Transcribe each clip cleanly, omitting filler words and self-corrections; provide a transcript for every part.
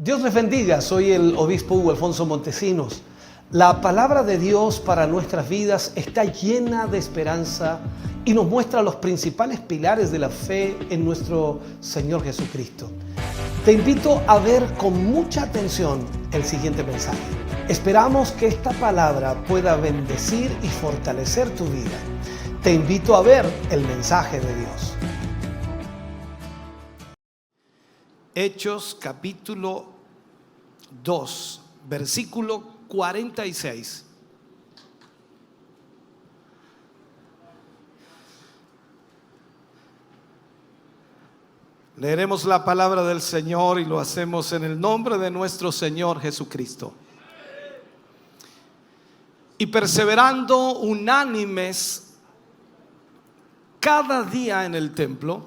Dios les bendiga, soy el obispo Hugo Alfonso Montesinos. La palabra de Dios para nuestras vidas está llena de esperanza y nos muestra los principales pilares de la fe en nuestro Señor Jesucristo. Te invito a ver con mucha atención el siguiente mensaje. Esperamos que esta palabra pueda bendecir y fortalecer tu vida. Te invito a ver el mensaje de Dios. Hechos capítulo 2, versículo 46. Leeremos la palabra del Señor y lo hacemos en el nombre de nuestro Señor Jesucristo. Y perseverando unánimes cada día en el templo,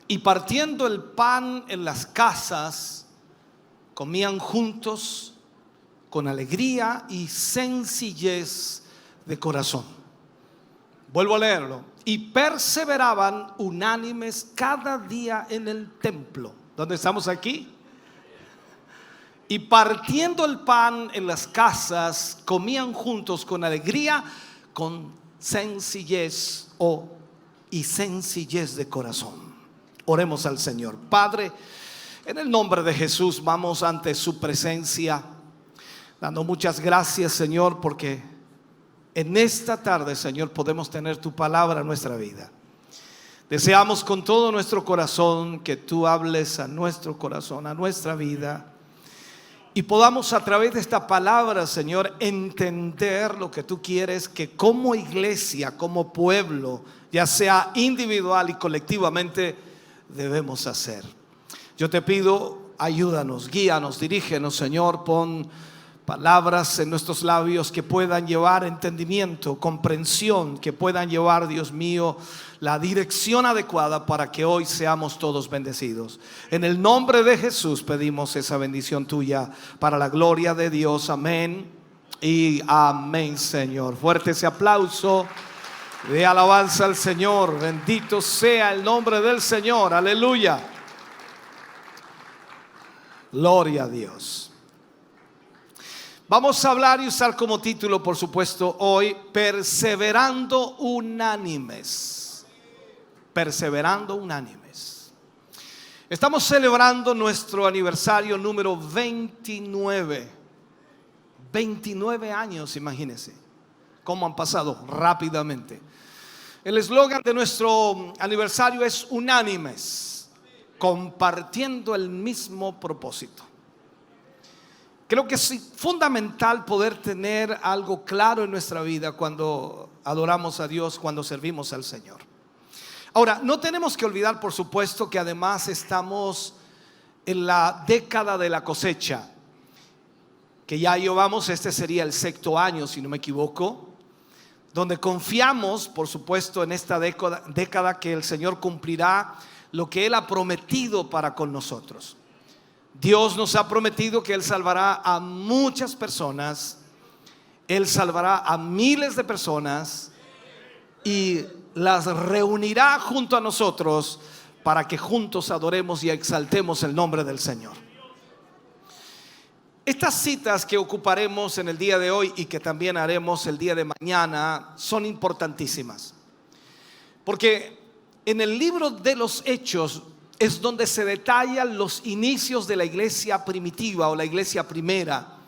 y partiendo el pan en las casas, comían juntos con alegría y sencillez de corazón. Vuelvo a leerlo. Y perseveraban unánimes cada día en el templo. ¿Dónde estamos aquí? Y partiendo el pan en las casas, comían juntos con alegría, con sencillez y sencillez de corazón. Oremos al Señor. Padre, en el nombre de Jesús vamos ante su presencia, dando muchas gracias, Señor, porque en esta tarde, Señor, podemos tener tu palabra en nuestra vida. Deseamos con todo nuestro corazón que tú hables a nuestro corazón, a nuestra vida, y podamos a través de esta palabra, Señor, entender lo que tú quieres que como iglesia, como pueblo, ya sea individual y colectivamente, debemos hacer. Yo te pido, ayúdanos, guíanos, dirígenos, Señor. Pon palabras en nuestros labios que puedan llevar entendimiento, comprensión, que puedan llevar, Dios mío, la dirección adecuada para que hoy seamos todos bendecidos. En el nombre de Jesús pedimos esa bendición tuya para la gloria de Dios. Amén y amén, Señor. Fuerte ese aplauso de alabanza al Señor. Bendito sea el nombre del Señor. Aleluya. Gloria a Dios. Vamos a hablar y usar como título, por supuesto, hoy, perseverando unánimes. Perseverando unánimes. Estamos celebrando nuestro aniversario número 29. 29 años, imagínense cómo han pasado rápidamente. El eslogan de nuestro aniversario es unánimes, compartiendo el mismo propósito. Creo que es fundamental poder tener algo claro en nuestra vida cuando adoramos a Dios, cuando servimos al Señor. Ahora, no tenemos que olvidar, por supuesto, que además estamos en la década de la cosecha, que ya llevamos, este sería el 6º año, si no me equivoco, donde confiamos, por supuesto, en esta década que el Señor cumplirá lo que Él ha prometido para con nosotros. Dios nos ha prometido que Él salvará a muchas personas, Él salvará a miles de personas y las reunirá junto a nosotros para que juntos adoremos y exaltemos el nombre del Señor. Estas citas que ocuparemos en el día de hoy y que también haremos el día de mañana son importantísimas, porque en el libro de los Hechos es donde se detallan los inicios de la iglesia primitiva o la iglesia primera,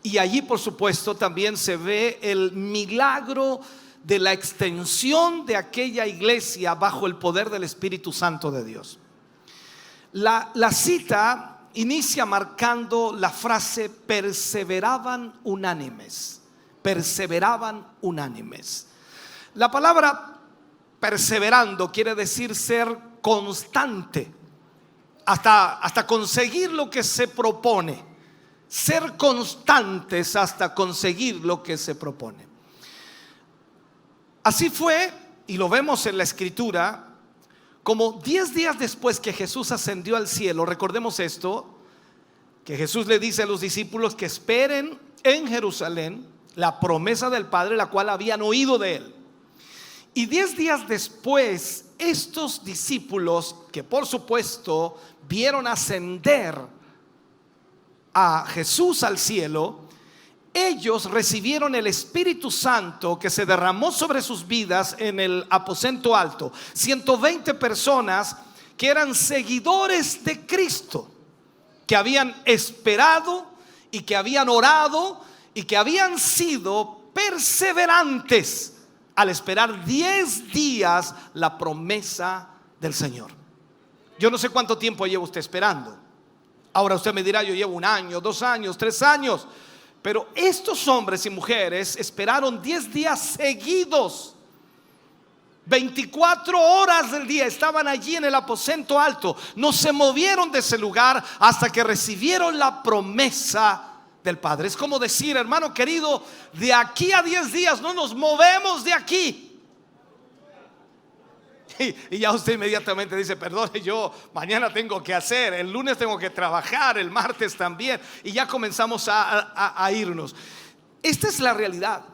y allí, por supuesto, también se ve el milagro de la extensión de aquella iglesia bajo el poder del Espíritu Santo de Dios. La cita inicia marcando la frase perseveraban unánimes. Perseveraban unánimes. La palabra perseverando quiere decir ser constante hasta conseguir lo que se propone. Ser constantes hasta conseguir lo que se propone. Así fue, y lo vemos en la Escritura, como 10 días después que Jesús ascendió al cielo. Recordemos esto, que Jesús le dice a los discípulos que esperen en Jerusalén la promesa del Padre, la cual habían oído de Él. Y 10 días después, estos discípulos, que por supuesto vieron ascender a Jesús al cielo, ellos recibieron el Espíritu Santo que se derramó sobre sus vidas en el aposento alto. 120 personas que eran seguidores de Cristo, que habían esperado y que habían orado y que habían sido perseverantes al esperar 10 días la promesa del Señor. Yo no sé cuánto tiempo lleva usted esperando. Ahora usted me dirá, yo llevo 1 año, 2 años, 3 años. Pero estos hombres y mujeres esperaron 10 días seguidos. 24 horas del día estaban allí en el aposento alto. No se movieron de ese lugar hasta que recibieron la promesa del Padre. Es como decir, hermano querido, de aquí a 10 días no nos movemos de aquí. Y ya usted inmediatamente dice, perdone, yo mañana tengo que hacer, el lunes tengo que trabajar, el martes también. Y ya comenzamos a irnos. Esta es la realidad.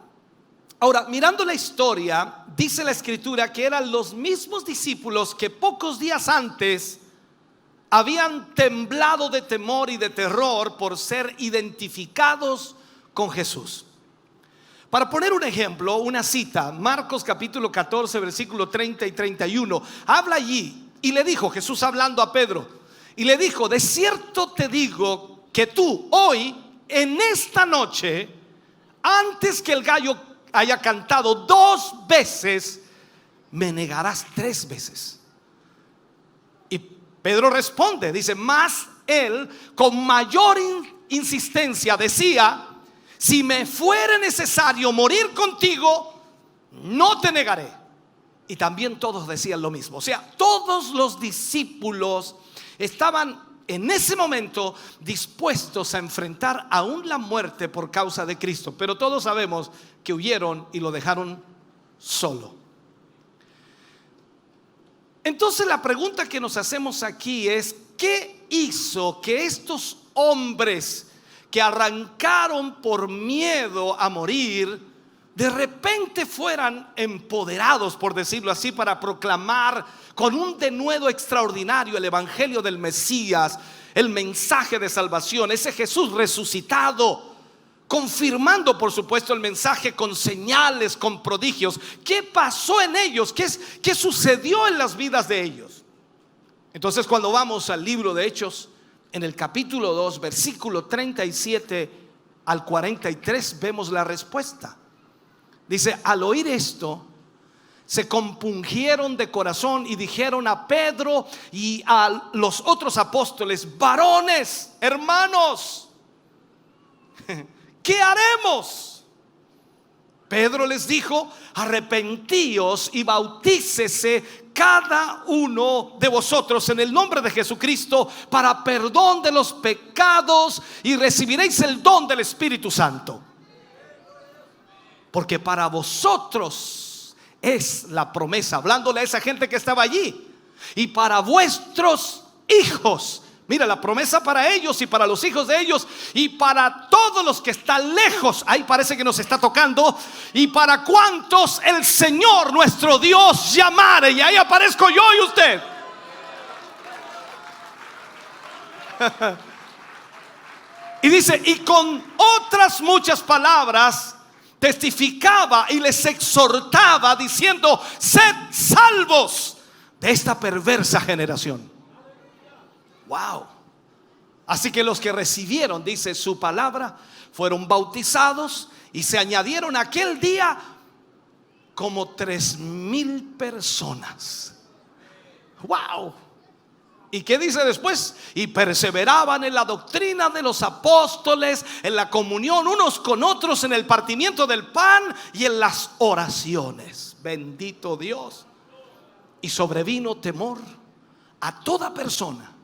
Ahora, mirando la historia, dice la escritura que eran los mismos discípulos que pocos días antes habían temblado de temor y de terror por ser identificados con Jesús. Para poner un ejemplo, una cita, Marcos capítulo 14, versículo 30 y 31, habla allí y le dijo, Jesús hablando a Pedro, y le dijo, de cierto te digo que tú hoy, en esta noche, antes que el gallo haya cantado 2 veces, me negarás 3 veces. Y Pedro responde, dice, más él con mayor insistencia decía, si me fuere necesario morir contigo, no te negaré. Y también todos decían lo mismo. O sea, todos los discípulos estaban en ese momento dispuestos a enfrentar aún la muerte por causa de Cristo. Pero todos sabemos que huyeron y lo dejaron solo. Entonces la pregunta que nos hacemos aquí es, ¿qué hizo que estos hombres que arrancaron por miedo a morir, de repente fueran empoderados, por decirlo así, para proclamar con un denuedo extraordinario el evangelio del Mesías, el mensaje de salvación, ese Jesús resucitado, confirmando por supuesto el mensaje con señales, con prodigios? ¿Qué pasó en ellos? ¿Qué sucedió en las vidas de ellos? Entonces, cuando vamos al libro de Hechos, en el capítulo 2, versículo 37 al 43, vemos la respuesta. Dice, al oír esto, se compungieron de corazón y dijeron a Pedro y a los otros apóstoles, varones, hermanos, ¿qué haremos? Pedro les dijo, arrepentíos y bautícese cada uno de vosotros en el nombre de Jesucristo para perdón de los pecados y recibiréis el don del Espíritu Santo. Porque para vosotros es la promesa, hablándole a esa gente que estaba allí, y para vuestros hijos. Mira, la promesa para ellos y para los hijos de ellos y para todos los que están lejos. Ahí parece que nos está tocando. Y para cuantos el Señor nuestro Dios llamare. Y ahí aparezco yo y usted. Y dice, y con otras muchas palabras testificaba y les exhortaba diciendo, sed salvos de esta perversa generación. Wow. Así que los que recibieron, dice, su palabra, fueron bautizados y se añadieron aquel día como 3,000 personas. Wow. ¿Y qué dice después? Y perseveraban en la doctrina de los apóstoles, en la comunión unos con otros, en el partimiento del pan y en las oraciones. Bendito Dios. Y sobrevino temor a toda persona.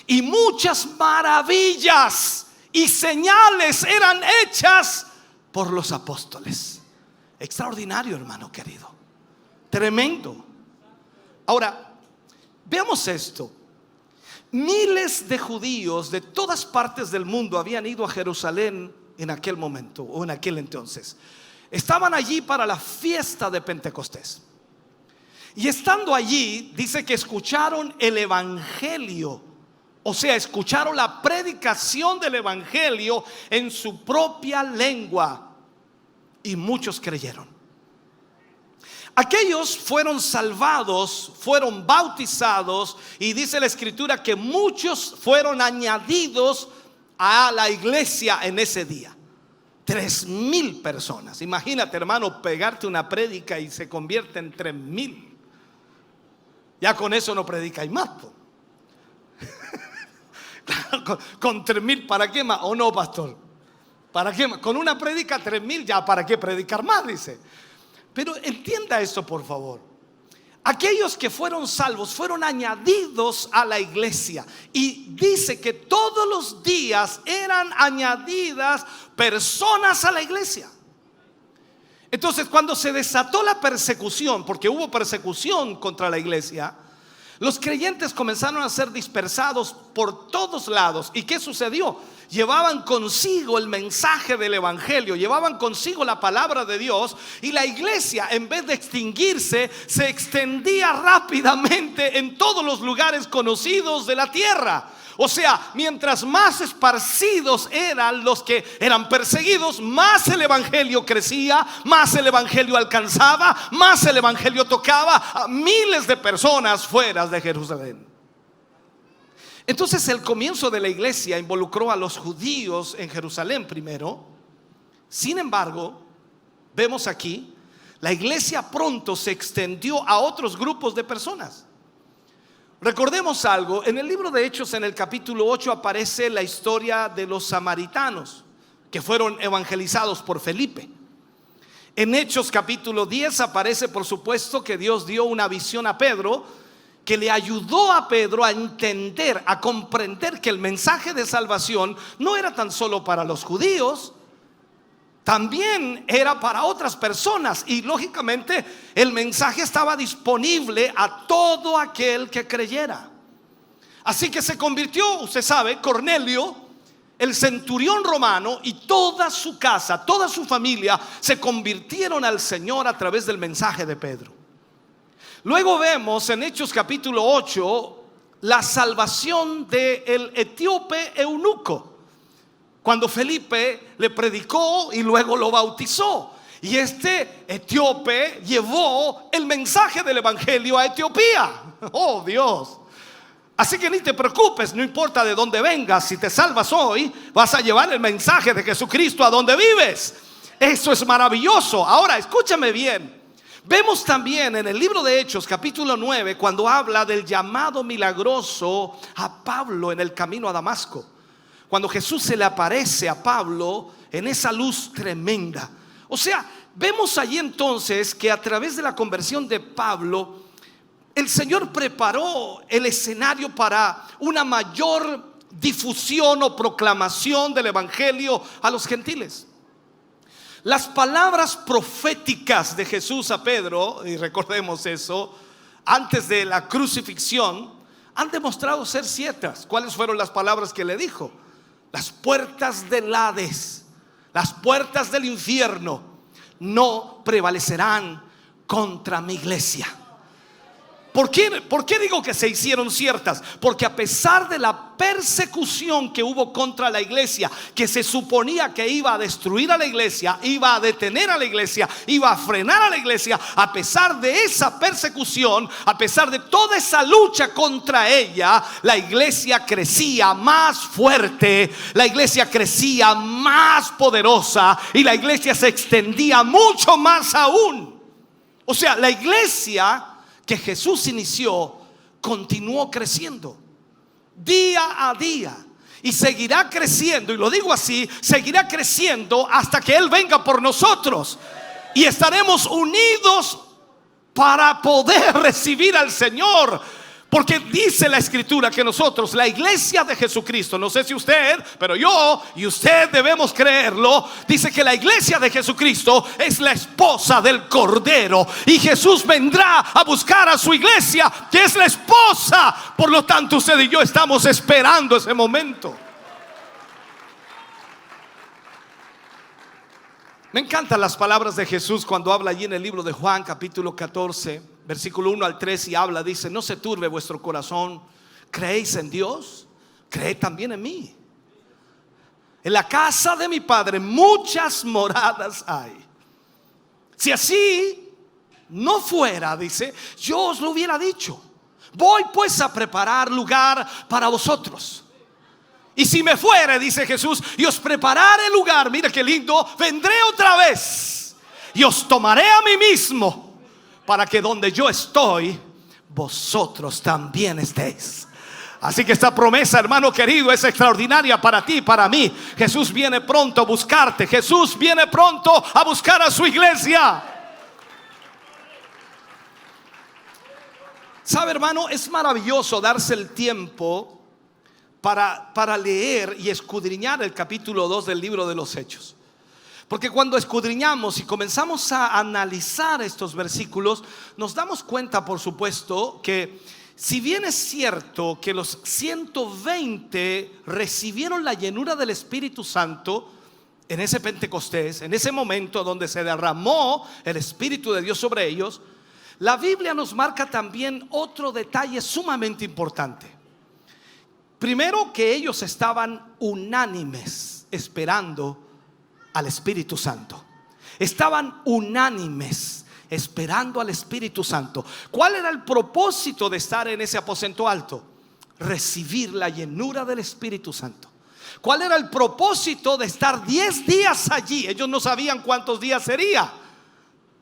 Y muchas maravillas y señales eran hechas por los apóstoles. Extraordinario, hermano querido. Tremendo. Ahora, veamos esto. Miles de judíos de todas partes del mundo habían ido a Jerusalén en aquel momento o en aquel entonces. Estaban allí para la fiesta de Pentecostés. Y estando allí, dice que escucharon el evangelio O sea, escucharon la predicación del evangelio en su propia lengua y muchos creyeron. Aquellos fueron salvados, fueron bautizados, y dice la escritura que muchos fueron añadidos a la iglesia en ese día. 3,000 personas. Imagínate, hermano, pegarte una prédica y se convierte en 3,000. Ya con eso no predicáis más, po. Con 3,000, ¿para qué más? ¿O no, pastor? ¿Para qué más? Con una prédica 3,000, ya para qué predicar más, dice. Pero entienda esto, por favor. Aquellos que fueron salvos fueron añadidos a la iglesia, y dice que todos los días eran añadidas personas a la iglesia. Entonces, cuando se desató la persecución, porque hubo persecución contra la iglesia, los creyentes comenzaron a ser dispersados por todos lados. ¿Y qué sucedió? Llevaban consigo el mensaje del evangelio, llevaban consigo la palabra de Dios, y la iglesia, en vez de extinguirse, se extendía rápidamente en todos los lugares conocidos de la tierra. O sea, mientras más esparcidos eran los que eran perseguidos, más el evangelio crecía, más el evangelio alcanzaba, más el evangelio tocaba a miles de personas fuera de Jerusalén. Entonces, el comienzo de la iglesia involucró a los judíos en Jerusalén primero. Sin embargo, vemos aquí, la iglesia pronto se extendió a otros grupos de personas. Recordemos algo, en el libro de Hechos, en el capítulo 8, aparece la historia de los samaritanos que fueron evangelizados por Felipe. En Hechos capítulo 10 aparece, por supuesto, que Dios dio una visión a Pedro, que le ayudó a Pedro a entender, a comprender que el mensaje de salvación no era tan solo para los judíos, también era para otras personas. Y lógicamente el mensaje estaba disponible a todo aquel que creyera. Así que se convirtió, usted sabe, Cornelio, el centurión romano, y toda su casa, toda su familia se convirtieron al Señor a través del mensaje de Pedro. Luego vemos en Hechos capítulo 8 la salvación del etíope eunuco, cuando Felipe le predicó y luego lo bautizó. Y este etíope llevó el mensaje del evangelio a Etiopía. Oh, Dios. Así que ni te preocupes, no importa de dónde vengas, si te salvas hoy, vas a llevar el mensaje de Jesucristo a donde vives. Eso es maravilloso. Ahora, escúchame bien. Vemos también en el libro de Hechos capítulo 9, cuando habla del llamado milagroso a Pablo en el camino a Damasco. Cuando Jesús se le aparece a Pablo en esa luz tremenda. O sea, vemos allí entonces que a través de la conversión de Pablo, el Señor preparó el escenario para una mayor difusión o proclamación del evangelio a los gentiles. Las palabras proféticas de Jesús a Pedro, y recordemos eso, antes de la crucifixión, han demostrado ser ciertas. ¿Cuáles fueron las palabras que le dijo? Las puertas del Hades, las puertas del infierno no prevalecerán contra mi iglesia. ¿Por qué digo que se hicieron ciertas? Porque a pesar de la persecución que hubo contra la iglesia, que se suponía que iba a destruir a la iglesia, iba a detener a la iglesia, iba a frenar a la iglesia, a pesar de esa persecución, a pesar de toda esa lucha contra ella, la iglesia crecía más fuerte, la iglesia crecía más poderosa, y la iglesia se extendía mucho más aún. O sea, la iglesia que Jesús inició continuó creciendo día a día, y seguirá creciendo, y lo digo así, seguirá creciendo hasta que Él venga por nosotros, y estaremos unidos para poder recibir al Señor. Porque dice la escritura que nosotros, la iglesia de Jesucristo, no sé si usted, pero yo y usted debemos creerlo, dice que la iglesia de Jesucristo es la esposa del Cordero, y Jesús vendrá a buscar a su iglesia, que es la esposa. Por lo tanto, usted y yo estamos esperando ese momento. Me encantan las palabras de Jesús cuando habla allí en el libro de Juan capítulo 14, versículo 1 al 3, y habla, dice: no se turbe vuestro corazón, creéis en Dios, cree también en mí. En la casa de mi Padre muchas moradas hay. Si así no fuera, dice, yo os lo hubiera dicho. Voy pues a preparar lugar para vosotros. Y si me fuere, dice Jesús, y os prepararé lugar, mira qué lindo, vendré otra vez y os tomaré a mí mismo, para que donde yo estoy, vosotros también estéis. Así que esta promesa, hermano querido, es extraordinaria para ti y para mí. Jesús viene pronto a buscarte. Jesús viene pronto a buscar a su iglesia. Sabe, hermano, es maravilloso darse el tiempo para leer y escudriñar el capítulo 2 del libro de los Hechos. Porque cuando escudriñamos y comenzamos a analizar estos versículos, nos damos cuenta, por supuesto, que si bien es cierto que los 120 recibieron la llenura del Espíritu Santo en ese Pentecostés, en ese momento donde se derramó el Espíritu de Dios sobre ellos, la Biblia nos marca también otro detalle sumamente importante. Primero, que ellos estaban unánimes esperando al Espíritu Santo. Estaban unánimes esperando al Espíritu Santo. ¿Cuál era el propósito de estar en ese aposento alto? Recibir la llenura del Espíritu Santo. ¿Cuál era el propósito de estar 10 días allí? Ellos no sabían cuántos días sería,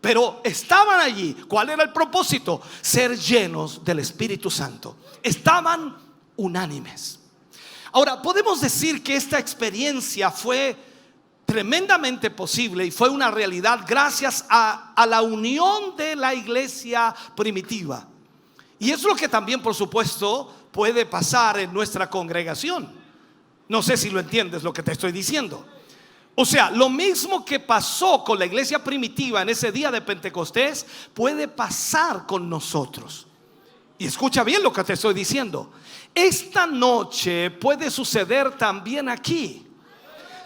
pero estaban allí. ¿Cuál era el propósito? Ser llenos del Espíritu Santo. Estaban unánimes. Ahora, podemos decir que esta experiencia fue tremendamente posible y fue una realidad gracias a la unión de la iglesia primitiva. Y es lo que también, por supuesto, puede pasar en nuestra congregación. No sé si lo entiendes lo que te estoy diciendo. O sea, lo mismo que pasó con la iglesia primitiva en ese día de Pentecostés puede pasar con nosotros. Y escucha bien lo que te estoy diciendo. Esta noche puede suceder también aquí.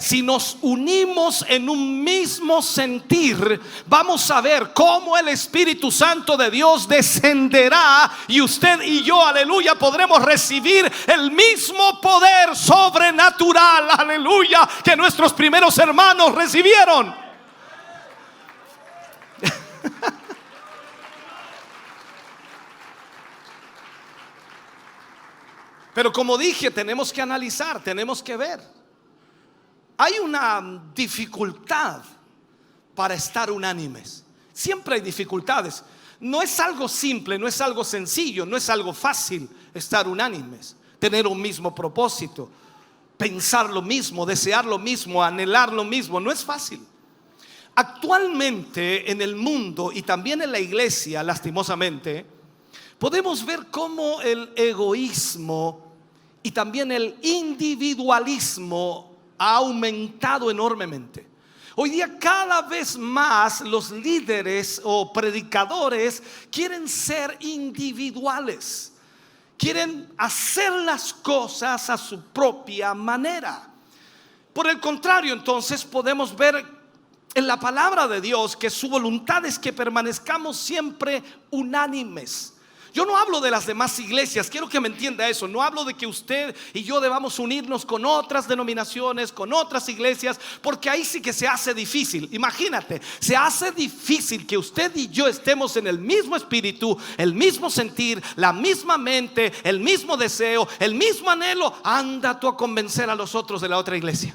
Si nos unimos en un mismo sentir, vamos a ver cómo el Espíritu Santo de Dios descenderá y usted y yo, aleluya, podremos recibir el mismo poder sobrenatural, aleluya, que nuestros primeros hermanos recibieron. Pero como dije, tenemos que analizar, tenemos que ver. Hay una dificultad para estar unánimes. Siempre hay dificultades. No es algo simple, no es algo sencillo, no es algo fácil estar unánimes. Tener un mismo propósito, pensar lo mismo, desear lo mismo, anhelar lo mismo. No es fácil. Actualmente en el mundo y también en la iglesia, lastimosamente, podemos ver cómo el egoísmo y también el individualismo ha aumentado enormemente. Hoy día cada vez más los líderes o predicadores quieren ser individuales. Quieren hacer las cosas a su propia manera. Por el contrario, entonces podemos ver en la palabra de Dios que su voluntad es que permanezcamos siempre unánimes. Yo no hablo de las demás iglesias, quiero que me entienda eso. No hablo de que usted y yo debamos unirnos con otras denominaciones, con otras iglesias, porque ahí sí que se hace difícil. Imagínate, se hace difícil que usted y yo estemos en el mismo espíritu, el mismo sentir, la misma mente, el mismo deseo, el mismo anhelo. Anda tú a convencer a los otros de la otra iglesia.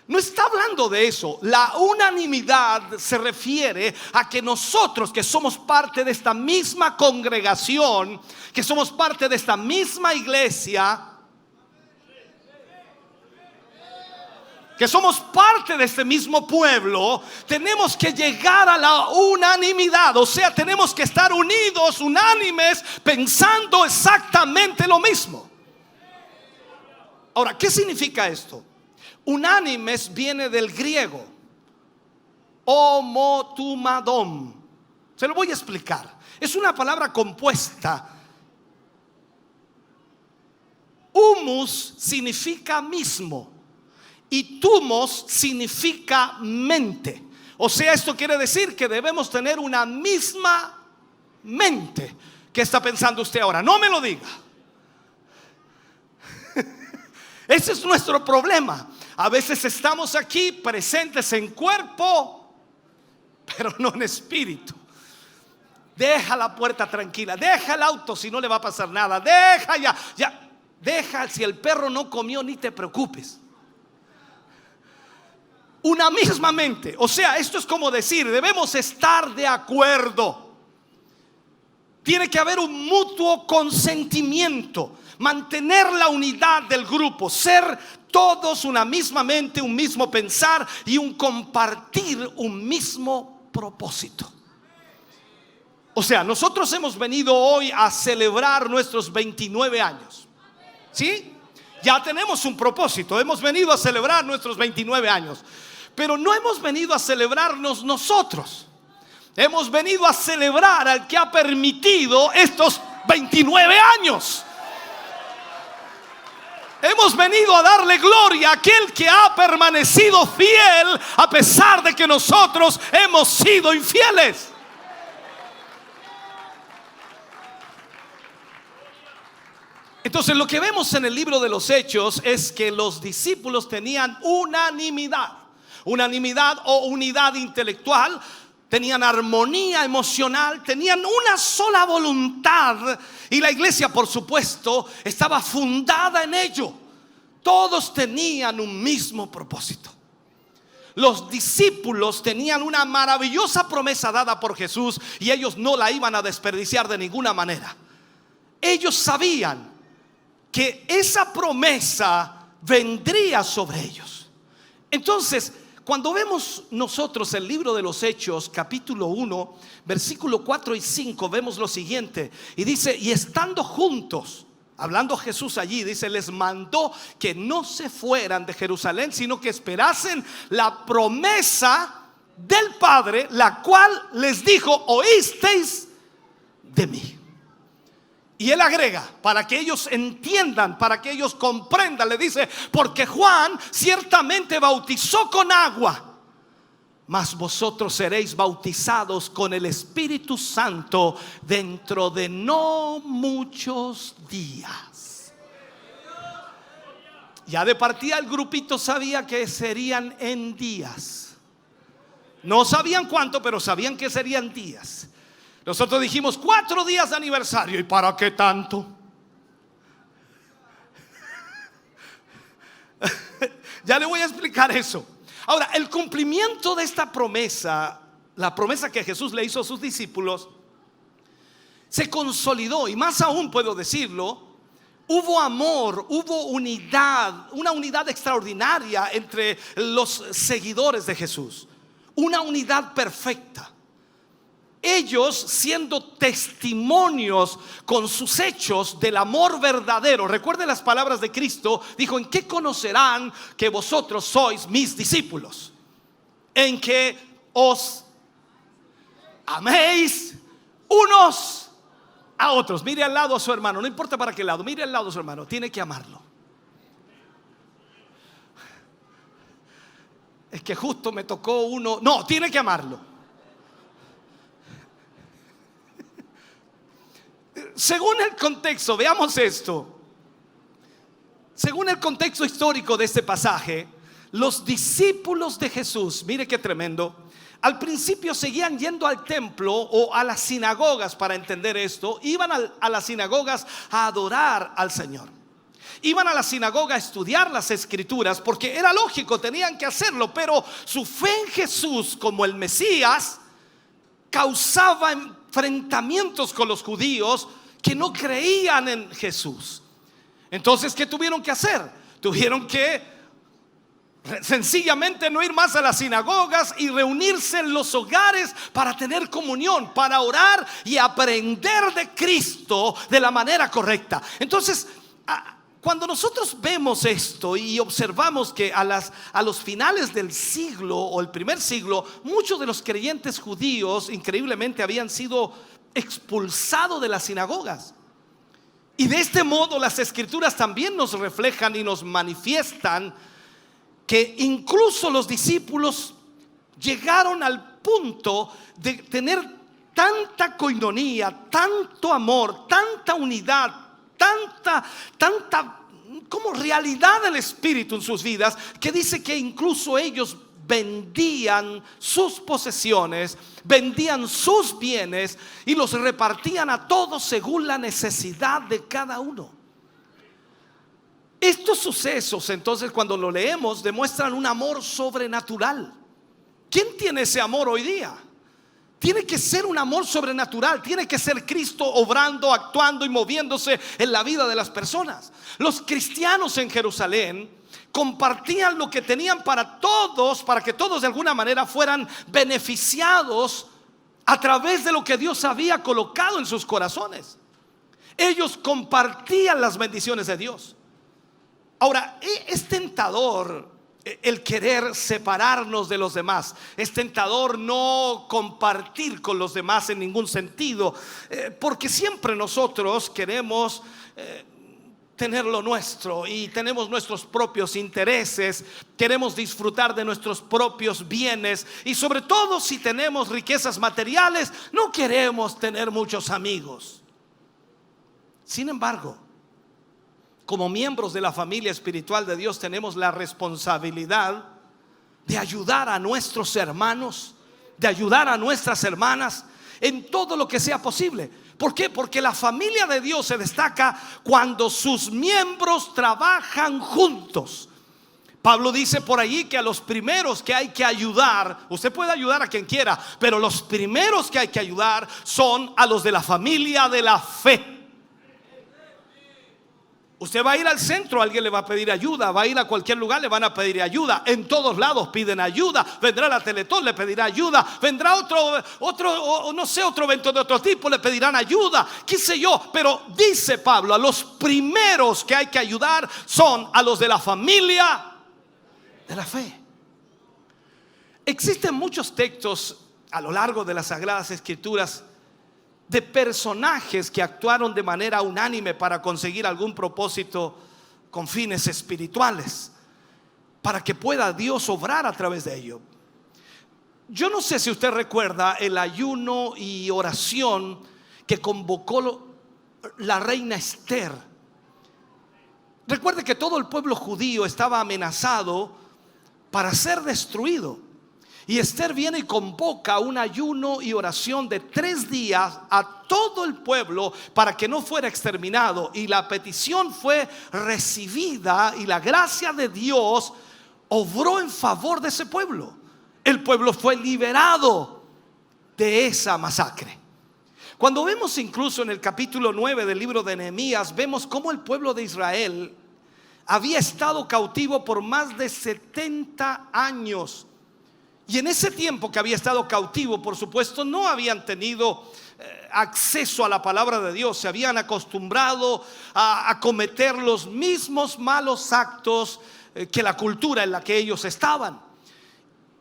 No está hablando de eso. La unanimidad se refiere a que nosotros, que somos parte de esta misma congregación, que somos parte de esta misma iglesia, que somos parte de este mismo pueblo, tenemos que llegar a la unanimidad. O sea, tenemos que estar unidos, unánimes, pensando exactamente lo mismo. Ahora, ¿qué significa esto? Unánimes viene del griego homotumadón. Se lo voy a explicar. Es una palabra compuesta. Humus significa mismo y tumos significa mente. O sea, esto quiere decir que debemos tener una misma mente. ¿Qué está pensando usted ahora? No me lo diga. Ese es nuestro problema. A veces estamos aquí presentes en cuerpo, pero no en espíritu. Deja la puerta tranquila, deja el auto si no le va a pasar nada, deja ya, deja, si el perro no comió ni te preocupes. Una misma mente, o sea, esto es como decir, debemos estar de acuerdo. Tiene que haber un mutuo consentimiento, mantener la unidad del grupo, ser todos una misma mente, un mismo pensar y un compartir un mismo propósito. O sea, nosotros hemos venido hoy a celebrar nuestros 29 años. ¿Sí? Ya tenemos un propósito, hemos venido a celebrar nuestros 29 años. Pero no hemos venido a celebrarnos nosotros. Hemos venido a celebrar al que ha permitido estos 29 años. Hemos venido a darle gloria a aquel que ha permanecido fiel a pesar de que nosotros hemos sido infieles. Entonces lo que vemos en el libro de los Hechos es que los discípulos tenían unanimidad o unidad intelectual, tenían armonía emocional, tenían una sola voluntad, y la iglesia, por supuesto, estaba fundada en ello. Todos tenían un mismo propósito. Los discípulos tenían una maravillosa promesa dada por Jesús y ellos no la iban a desperdiciar de ninguna manera. Ellos sabían que esa promesa vendría sobre ellos. Entonces, cuando vemos nosotros el libro de los Hechos, capítulo 1, versículo 4 y 5, vemos lo siguiente. Y dice, y estando juntos, hablando Jesús allí, dice, les mandó que no se fueran de Jerusalén, sino que esperasen la promesa del Padre, la cual les dijo, oísteis de mí. Y él agrega, para que ellos entiendan, para que ellos comprendan, le dice, porque Juan ciertamente bautizó con agua, mas vosotros seréis bautizados con el Espíritu Santo dentro de no muchos días. Ya de partida el grupito sabía que serían en días. No sabían cuánto, pero sabían que serían días. Nosotros dijimos 4 días de aniversario. ¿Y para qué tanto? Ya le voy a explicar eso. Ahora, el cumplimiento de esta promesa, la promesa que Jesús le hizo a sus discípulos, se consolidó, y más aún puedo decirlo, hubo amor, hubo unidad, una unidad extraordinaria entre los seguidores de Jesús, una unidad perfecta. Ellos siendo testimonios con sus hechos del amor verdadero. Recuerden las palabras de Cristo. Dijo, ¿en qué conocerán que vosotros sois mis discípulos? En que os améis unos a otros. Mire al lado a su hermano, no importa para qué lado, mire al lado a su hermano, tiene que amarlo. Es que justo me tocó uno. No, tiene que amarlo. Según el contexto, veamos esto. Según el contexto histórico de este pasaje, los discípulos de Jesús, mire qué tremendo, al principio seguían yendo al templo o a las sinagogas. Para entender esto, iban a las sinagogas a adorar al Señor. Iban a la sinagoga a estudiar las escrituras porque era lógico, tenían que hacerlo. Pero su fe en Jesús como el Mesías causaba enfrentamientos con los judíos que no creían en Jesús. Entonces, ¿qué tuvieron que hacer? Tuvieron que sencillamente no ir más a las sinagogas y reunirse en los hogares para tener comunión, para orar y aprender de Cristo de la manera correcta. Entonces, cuando nosotros vemos esto y observamos que a los finales del siglo o el primer siglo, muchos de los creyentes judíos increíblemente habían sido expulsados de las sinagogas. Y de este modo las escrituras también nos reflejan y nos manifiestan que incluso los discípulos llegaron al punto de tener tanta coinonía, tanto amor, tanta unidad, tanta, como realidad del Espíritu en sus vidas, que dice que incluso ellos vendían sus posesiones, vendían sus bienes y los repartían a todos según la necesidad de cada uno. Estos sucesos, entonces, cuando lo leemos, demuestran un amor sobrenatural. ¿Quién tiene ese amor hoy día? Tiene que ser un amor sobrenatural, tiene que ser Cristo obrando, actuando y moviéndose en la vida de las personas. Los cristianos en Jerusalén compartían lo que tenían para todos, para que todos de alguna manera fueran beneficiados a través de lo que Dios había colocado en sus corazones. Ellos compartían las bendiciones de Dios. Ahora, es tentador el querer separarnos de los demás. Es tentador no compartir con los demás en ningún sentido, porque siempre nosotros queremos tener lo nuestro y tenemos nuestros propios intereses, queremos disfrutar de nuestros propios bienes y sobre todo si tenemos riquezas materiales no queremos tener muchos amigos. Sin embargo, como miembros de la familia espiritual de Dios tenemos la responsabilidad de ayudar a nuestros hermanos, de ayudar a nuestras hermanas en todo lo que sea posible. ¿Por qué? Porque la familia de Dios se destaca cuando sus miembros trabajan juntos. Pablo dice por allí que a los primeros que hay que ayudar, usted puede ayudar a quien quiera, pero los primeros que hay que ayudar son a los de la familia de la fe. Usted va a ir al centro, alguien le va a pedir ayuda. Va a ir a cualquier lugar, le van a pedir ayuda. En todos lados piden ayuda. Vendrá la Teletón, le pedirá ayuda. Vendrá otro evento de otro tipo, le pedirán ayuda, qué sé yo. Pero dice Pablo, a los primeros que hay que ayudar son a los de la familia de la fe. Existen muchos textos a lo largo de las Sagradas Escrituras de personajes que actuaron de manera unánime para conseguir algún propósito con fines espirituales, para que pueda Dios obrar a través de ello. Yo no sé si usted recuerda el ayuno y oración que convocó la reina Esther. Recuerde que todo el pueblo judío estaba amenazado para ser destruido. Y Esther viene y convoca un ayuno y oración de 3 días a todo el pueblo para que no fuera exterminado. Y la petición fue recibida y la gracia de Dios obró en favor de ese pueblo. El pueblo fue liberado de esa masacre. Cuando vemos incluso en el capítulo 9 del libro de Nehemías, vemos cómo el pueblo de Israel había estado cautivo por más de 70 años. Y en ese tiempo que había estado cautivo, por supuesto, no habían tenido acceso a la palabra de Dios. Se habían acostumbrado a cometer los mismos malos actos que la cultura en la que ellos estaban.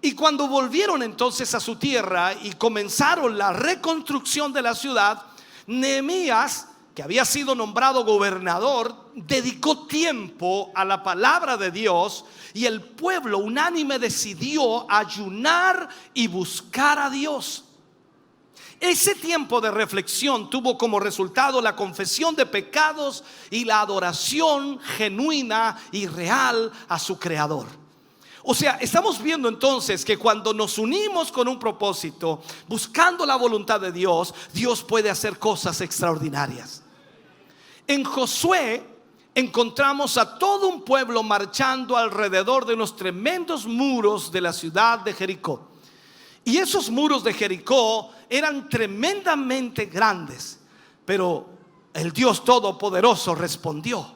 Y cuando volvieron entonces a su tierra y comenzaron la reconstrucción de la ciudad, Nehemías, que había sido nombrado gobernador, dedicó tiempo a la palabra de Dios y el pueblo unánime decidió ayunar y buscar a Dios. Ese tiempo de reflexión tuvo como resultado la confesión de pecados y la adoración genuina y real a su Creador. O sea, estamos viendo entonces que cuando nos unimos con un propósito, buscando la voluntad de Dios, Dios puede hacer cosas extraordinarias. En Josué encontramos a todo un pueblo marchando alrededor de unos tremendos muros de la ciudad de Jericó. Y esos muros de Jericó eran tremendamente grandes, pero el Dios Todopoderoso respondió.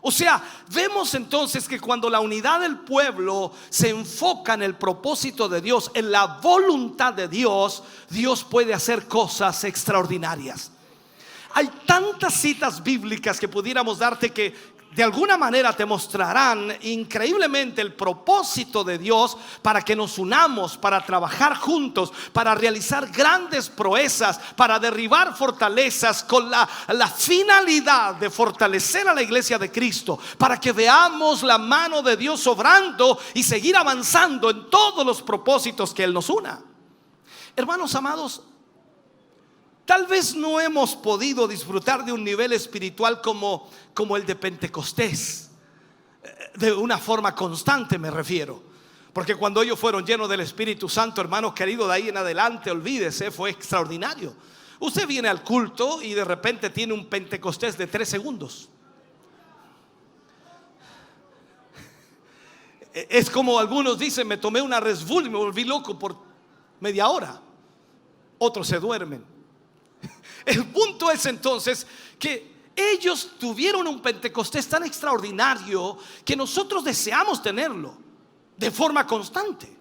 O sea, vemos entonces que cuando la unidad del pueblo se enfoca en el propósito de Dios, en la voluntad de Dios, Dios puede hacer cosas extraordinarias. Hay tantas citas bíblicas que pudiéramos darte que de alguna manera te mostrarán increíblemente el propósito de Dios para que nos unamos, para trabajar juntos, para realizar grandes proezas, para derribar fortalezas con la finalidad de fortalecer a la iglesia de Cristo, para que veamos la mano de Dios obrando y seguir avanzando en todos los propósitos que Él nos una. Hermanos amados, tal vez no hemos podido disfrutar de un nivel espiritual como el de Pentecostés. De una forma constante me refiero. Porque cuando ellos fueron llenos del Espíritu Santo, hermanos queridos, de ahí en adelante, olvídese, fue extraordinario. Usted viene al culto y de repente tiene un Pentecostés de 3 segundos. Es como algunos dicen, me tomé una Red Bull y me volví loco por media hora. Otros se duermen. El punto es entonces que ellos tuvieron un Pentecostés tan extraordinario que nosotros deseamos tenerlo de forma constante.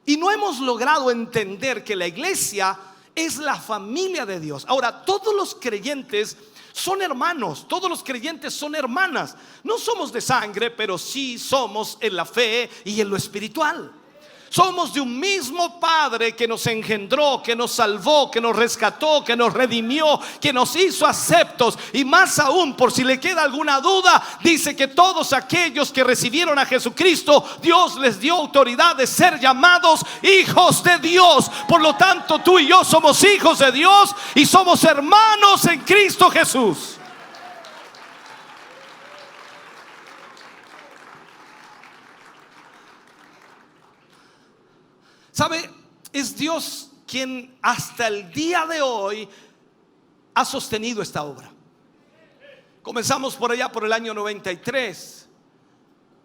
Y no hemos logrado entender que la iglesia es la familia de Dios. Ahora, todos los creyentes son hermanos, todos los creyentes son hermanas. No somos de sangre, pero sí somos en la fe y en lo espiritual. Somos de un mismo Padre que nos engendró, que nos salvó, que nos rescató, que nos redimió, que nos hizo aceptos. Y más aún, por si le queda alguna duda, dice que todos aquellos que recibieron a Jesucristo, Dios les dio autoridad de ser llamados hijos de Dios. Por lo tanto, tú y yo somos hijos de Dios y somos hermanos en Cristo Jesús. ¿Sabe? Es Dios quien hasta el día de hoy ha sostenido esta obra. Comenzamos por allá por el año 93.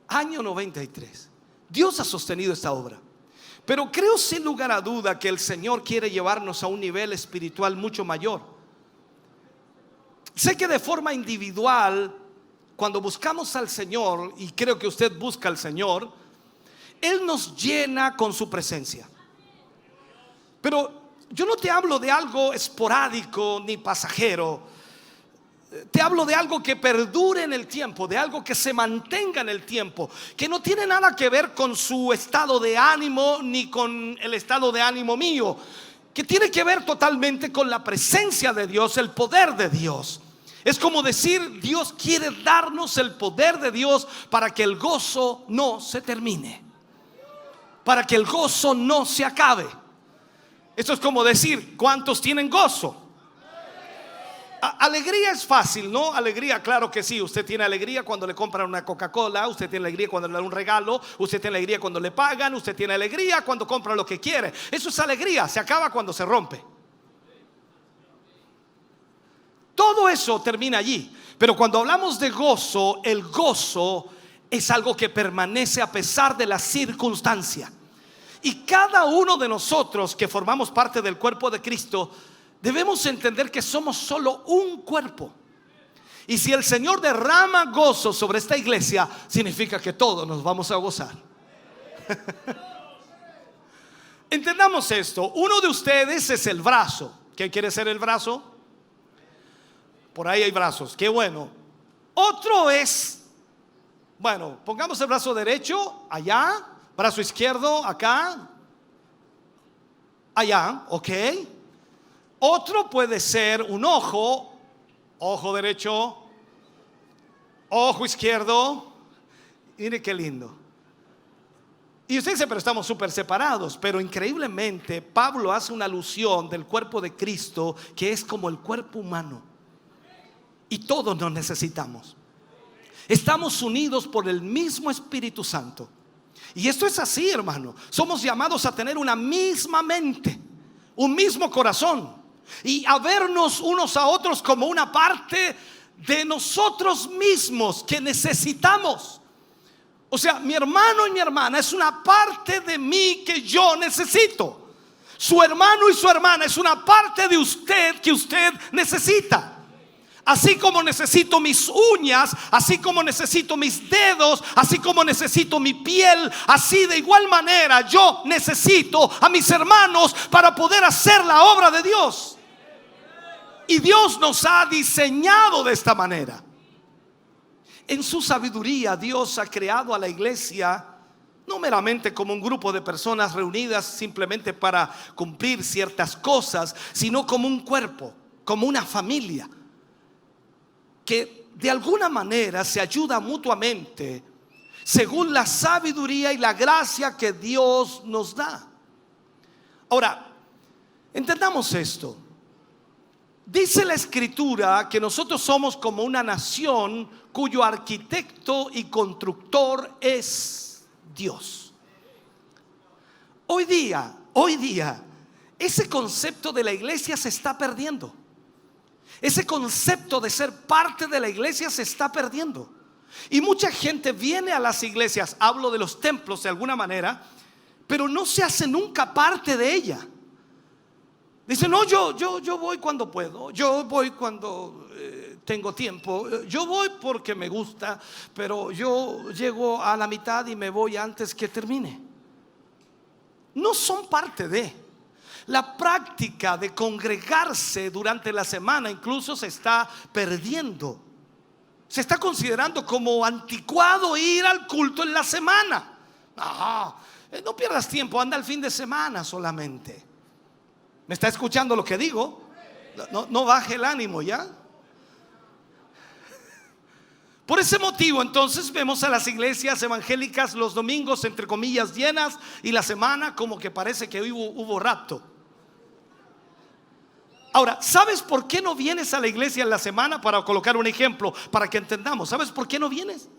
Año 93. Dios ha sostenido esta obra. Pero creo sin lugar a duda que el Señor quiere llevarnos a un nivel espiritual mucho mayor. Sé que de forma individual, cuando buscamos al Señor, y creo que usted busca al Señor, Él nos llena con su presencia. Pero yo no te hablo de algo esporádico ni pasajero. Te hablo de algo que perdure en el tiempo, de algo que se mantenga en el tiempo, que no tiene nada que ver con su estado de ánimo ni con el estado de ánimo mío, que tiene que ver totalmente con la presencia de Dios, el poder de Dios. Es como decir, Dios quiere darnos el poder de Dios para que el gozo no se termine, para que el gozo no se acabe. Esto es como decir, ¿cuántos tienen gozo? Alegría es fácil, ¿no? Alegría, claro que sí. Usted tiene alegría cuando le compran una Coca-Cola. Usted tiene alegría cuando le dan un regalo. Usted tiene alegría cuando le pagan. Usted tiene alegría cuando compra lo que quiere. Eso es alegría, se acaba cuando se rompe. Todo eso termina allí. Pero cuando hablamos de gozo, el gozo es algo que permanece a pesar de la circunstancia. Y cada uno de nosotros que formamos parte del cuerpo de Cristo debemos entender que somos solo un cuerpo. Y si el Señor derrama gozo sobre esta iglesia, significa que todos nos vamos a gozar. Entendamos esto. Uno de ustedes es el brazo. ¿Quién quiere ser el brazo? Por ahí hay brazos, qué bueno. Otro es, bueno, pongamos el brazo derecho allá, brazo izquierdo acá, allá, ok. Otro puede ser un ojo, ojo derecho, ojo izquierdo. Mire qué lindo. Y usted dice, pero estamos súper separados. Pero increíblemente Pablo hace una alusión del cuerpo de Cristo, que es como el cuerpo humano. Y todos nos necesitamos. Estamos unidos por el mismo Espíritu Santo. Y esto es así, hermano. Somos llamados a tener una misma mente, un mismo corazón, y a vernos unos a otros como una parte de nosotros mismos que necesitamos. O sea, mi hermano y mi hermana es una parte de mí que yo necesito. Su hermano y su hermana es una parte de usted que usted necesita. Así como necesito mis uñas, así como necesito mis dedos, así como necesito mi piel, así de igual manera yo necesito a mis hermanos para poder hacer la obra de Dios. Y Dios nos ha diseñado de esta manera. En su sabiduría, Dios ha creado a la iglesia no meramente como un grupo de personas reunidas simplemente para cumplir ciertas cosas, sino como un cuerpo, como una familia, que de alguna manera se ayuda mutuamente según la sabiduría y la gracia que Dios nos da. Ahora, entendamos esto. Dice la escritura que nosotros somos como una nación cuyo arquitecto y constructor es Dios. Hoy día, ese concepto de la iglesia se está perdiendo. Ese concepto de ser parte de la iglesia se está perdiendo. Y mucha gente viene a las iglesias, hablo de los templos de alguna manera, pero no se hace nunca parte de ella. Dice, no, yo voy cuando puedo, yo voy cuando tengo tiempo, yo voy porque me gusta, pero yo llego a la mitad y me voy antes que termine. No son parte de. La práctica de congregarse durante la semana incluso se está perdiendo. Se está considerando como anticuado ir al culto en la semana. No pierdas tiempo, anda el fin de semana solamente. ¿Me está escuchando lo que digo? No baje el ánimo ya. Por ese motivo entonces vemos a las iglesias evangélicas los domingos entre comillas llenas y la semana como que parece que hubo rapto. Ahora, ¿sabes por qué no vienes a la iglesia en la semana? Para colocar un ejemplo, para que entendamos. ¿Sabes por qué no vienes?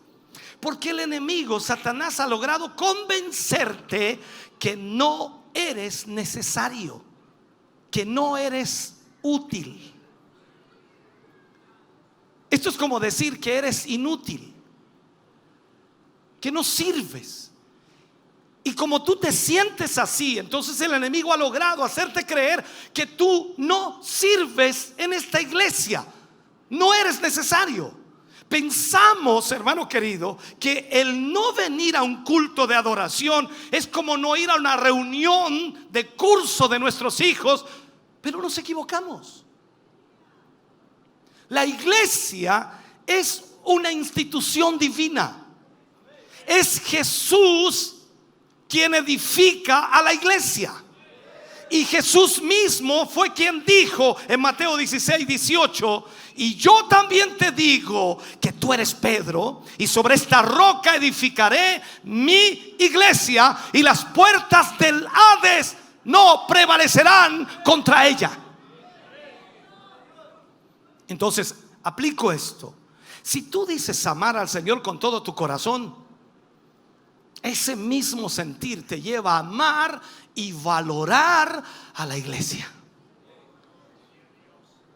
Porque el enemigo, Satanás, ha logrado convencerte que no eres necesario, que no eres útil. Esto es como decir que eres inútil, que no sirves. Y como tú te sientes así, entonces el enemigo ha logrado hacerte creer que tú no sirves en esta iglesia, no eres necesario. Pensamos, hermano querido, que el no venir a un culto de adoración es como no ir a una reunión de curso de nuestros hijos, pero nos equivocamos. La iglesia es una institución divina. Es Jesús quien edifica a la iglesia. Y Jesús mismo fue quien dijo en Mateo 16:18: y yo también te digo que tú eres Pedro, y sobre esta roca edificaré mi iglesia, y las puertas del Hades no prevalecerán contra ella. Entonces, aplico esto. Si tú dices amar al Señor con todo tu corazón, ese mismo sentir te lleva a amar y valorar a la iglesia.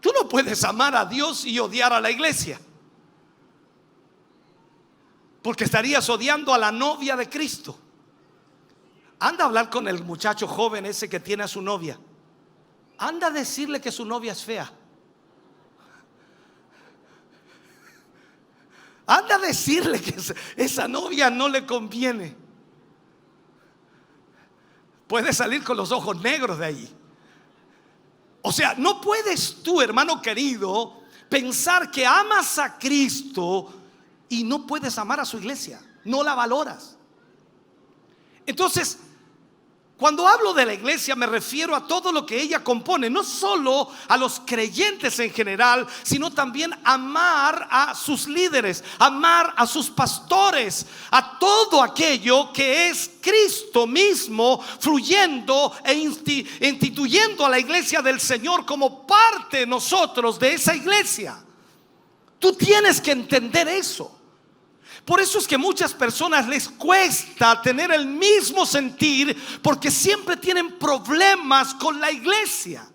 Tú no puedes amar a Dios y odiar a la iglesia, porque estarías odiando a la novia de Cristo. Anda a hablar con el muchacho joven ese que tiene a su novia. Anda a decirle que su novia es fea. Anda a decirle que esa novia no le conviene. Puede salir con los ojos negros de ahí. O sea, no puedes tú, hermano querido, pensar que amas a Cristo y no puedes amar a su iglesia. No la valoras. Entonces, cuando hablo de la iglesia me refiero a todo lo que ella compone, no solo a los creyentes en general, sino también amar a sus líderes, amar a sus pastores, a todo aquello que es Cristo mismo fluyendo e instituyendo a la iglesia del Señor como parte nosotros de esa iglesia. Tú tienes que entender eso. Por eso es que muchas personas les cuesta tener el mismo sentir, porque siempre tienen problemas con la iglesia.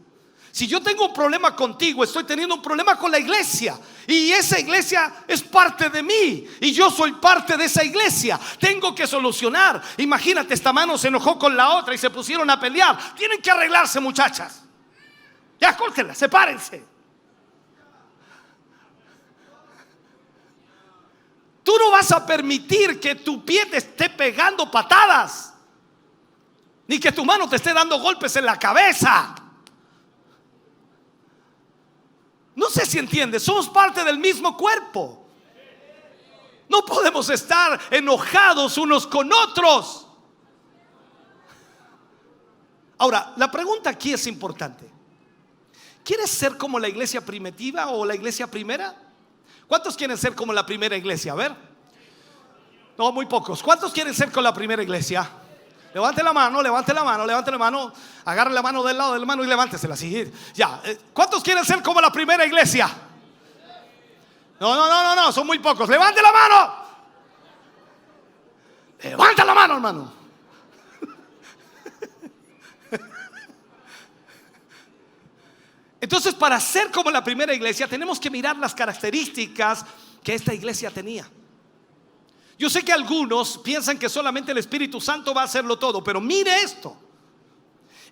Si yo tengo un problema contigo, estoy teniendo un problema con la iglesia, y esa iglesia es parte de mí y yo soy parte de esa iglesia. Tengo que solucionar. Imagínate, esta mano se enojó con la otra y se pusieron a pelear. Tienen que arreglarse, muchachas. Ya, córtenla, sepárense. Tú no vas a permitir que tu pie te esté pegando patadas, ni que tu mano te esté dando golpes en la cabeza. No sé si entiendes, somos parte del mismo cuerpo. No podemos estar enojados unos con otros. Ahora, la pregunta aquí es importante. ¿Quieres ser como la iglesia primitiva o la iglesia primera? ¿Cuántos quieren ser como la primera iglesia? A ver. No, muy pocos. ¿Cuántos quieren ser con la primera iglesia? Levante la mano, levante la mano, levante la mano. Agarre la mano del lado del hermano y levántesela así. Ya. ¿Cuántos quieren ser como la primera iglesia? No, son muy pocos. Levante la mano. Levanta la mano, hermano. Entonces, para ser como la primera iglesia, tenemos que mirar las características que esta iglesia tenía. Yo sé que algunos piensan que solamente el Espíritu Santo va a hacerlo todo, pero mire esto.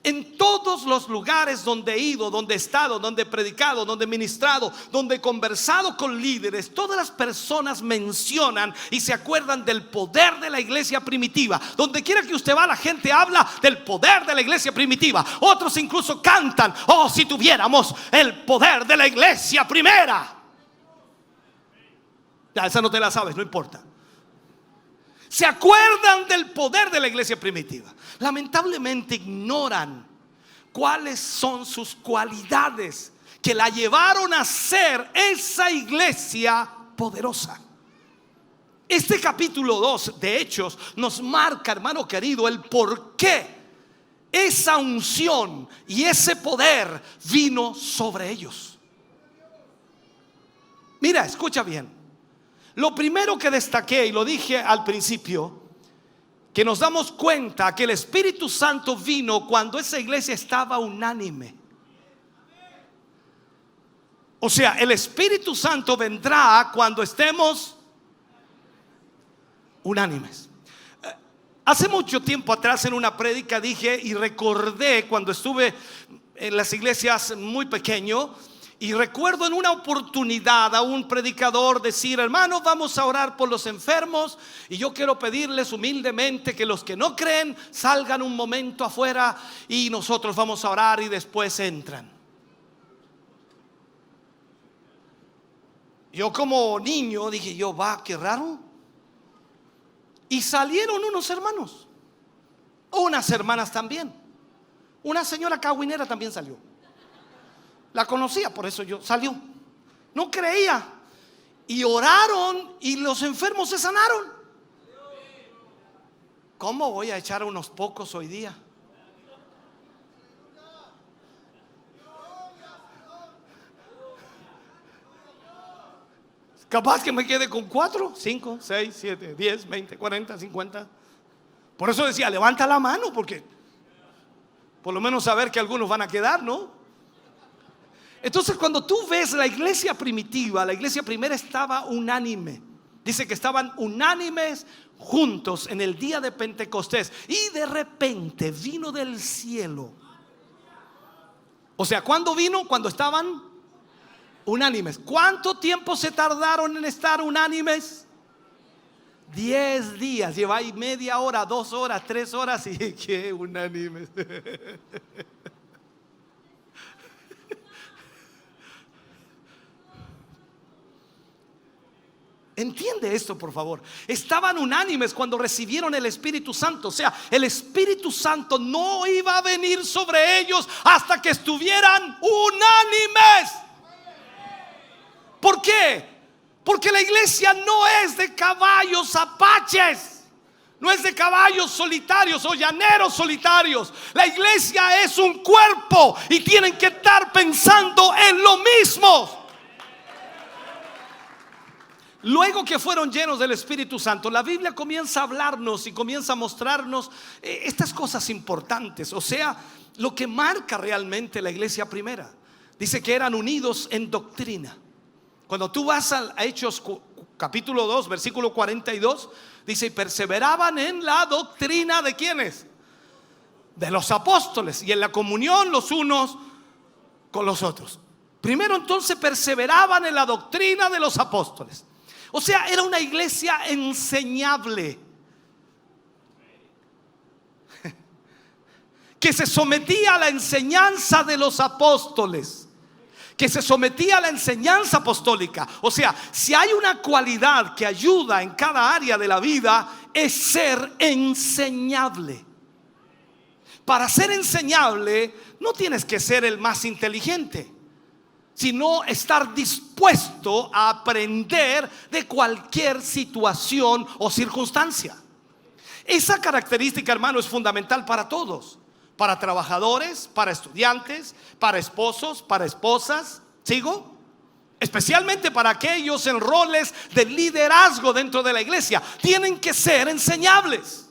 En todos los lugares donde he ido, donde he estado, donde he predicado, donde he ministrado, donde he conversado con líderes, todas las personas mencionan y se acuerdan del poder de la iglesia primitiva. Donde quiera que usted va, la gente habla del poder de la iglesia primitiva. Otros incluso cantan: oh, si tuviéramos el poder de la iglesia primera. Ya, esa no te la sabes, no importa. Se acuerdan del poder de la iglesia primitiva. Lamentablemente ignoran cuáles son sus cualidades que la llevaron a ser esa iglesia poderosa. Este capítulo 2 de Hechos nos marca, hermano querido, el por qué esa unción y ese poder vino sobre ellos. Mira, escucha bien. Lo primero que destaqué, y lo dije al principio, que nos damos cuenta que el Espíritu Santo vino cuando esa iglesia estaba unánime. O sea, el Espíritu Santo vendrá cuando estemos unánimes. Hace mucho tiempo atrás en una prédica dije y recordé cuando estuve en las iglesias muy pequeño. Y recuerdo en una oportunidad a un predicador decir: hermanos, vamos a orar por los enfermos, y yo quiero pedirles humildemente que los que no creen salgan un momento afuera y nosotros vamos a orar y después entran. Yo como niño dije: qué raro. Y salieron unos hermanos, unas hermanas también. Una señora cahuinera también salió. La conocía, por eso yo salió. No creía. Y oraron y los enfermos se sanaron. ¿Cómo voy a echar a unos pocos hoy día? Capaz que me quede con 4, 5, 6, 7, 10, 20, 40, 50. Por eso decía: levanta la mano, porque por lo menos saber que algunos van a quedar, ¿no? Entonces, cuando tú ves la iglesia primitiva, la iglesia primera estaba unánime. Dice que estaban unánimes juntos en el día de Pentecostés. Y de repente vino del cielo. O sea, ¿cuándo vino? Cuando estaban unánimes. ¿Cuánto tiempo se tardaron en estar unánimes? 10 días. Lleva ahí media hora, 2 horas, 3 horas. Y qué unánimes. Entiende esto, por favor. Estaban unánimes cuando recibieron el Espíritu Santo. O sea, el Espíritu Santo no iba a venir sobre ellos hasta que estuvieran unánimes. ¿Por qué? Porque la iglesia no es de caballos apaches, no es de caballos solitarios o llaneros solitarios. La iglesia es un cuerpo y tienen que estar pensando en lo mismo. Luego que fueron llenos del Espíritu Santo, la Biblia comienza a hablarnos y comienza a mostrarnos estas cosas importantes. O sea, lo que marca realmente la iglesia primera. Dice que eran unidos en doctrina. Cuando tú vas a Hechos capítulo 2, versículo 42, dice: y perseveraban en la doctrina de ¿quiénes? De los apóstoles, y en la comunión los unos con los otros. Primero, entonces, perseveraban en la doctrina de los apóstoles. O sea, era una iglesia enseñable, que se sometía a la enseñanza de los apóstoles, que se sometía a la enseñanza apostólica. O sea, si hay una cualidad que ayuda en cada área de la vida, es ser enseñable. Para ser enseñable no tienes que ser el más inteligente, sino estar dispuesto a aprender de cualquier situación o circunstancia. Esa característica, hermano, es fundamental para todos. Para trabajadores, para estudiantes, para esposos, para esposas. ¿Sigo? Especialmente para aquellos en roles de liderazgo dentro de la iglesia. Tienen que ser enseñables.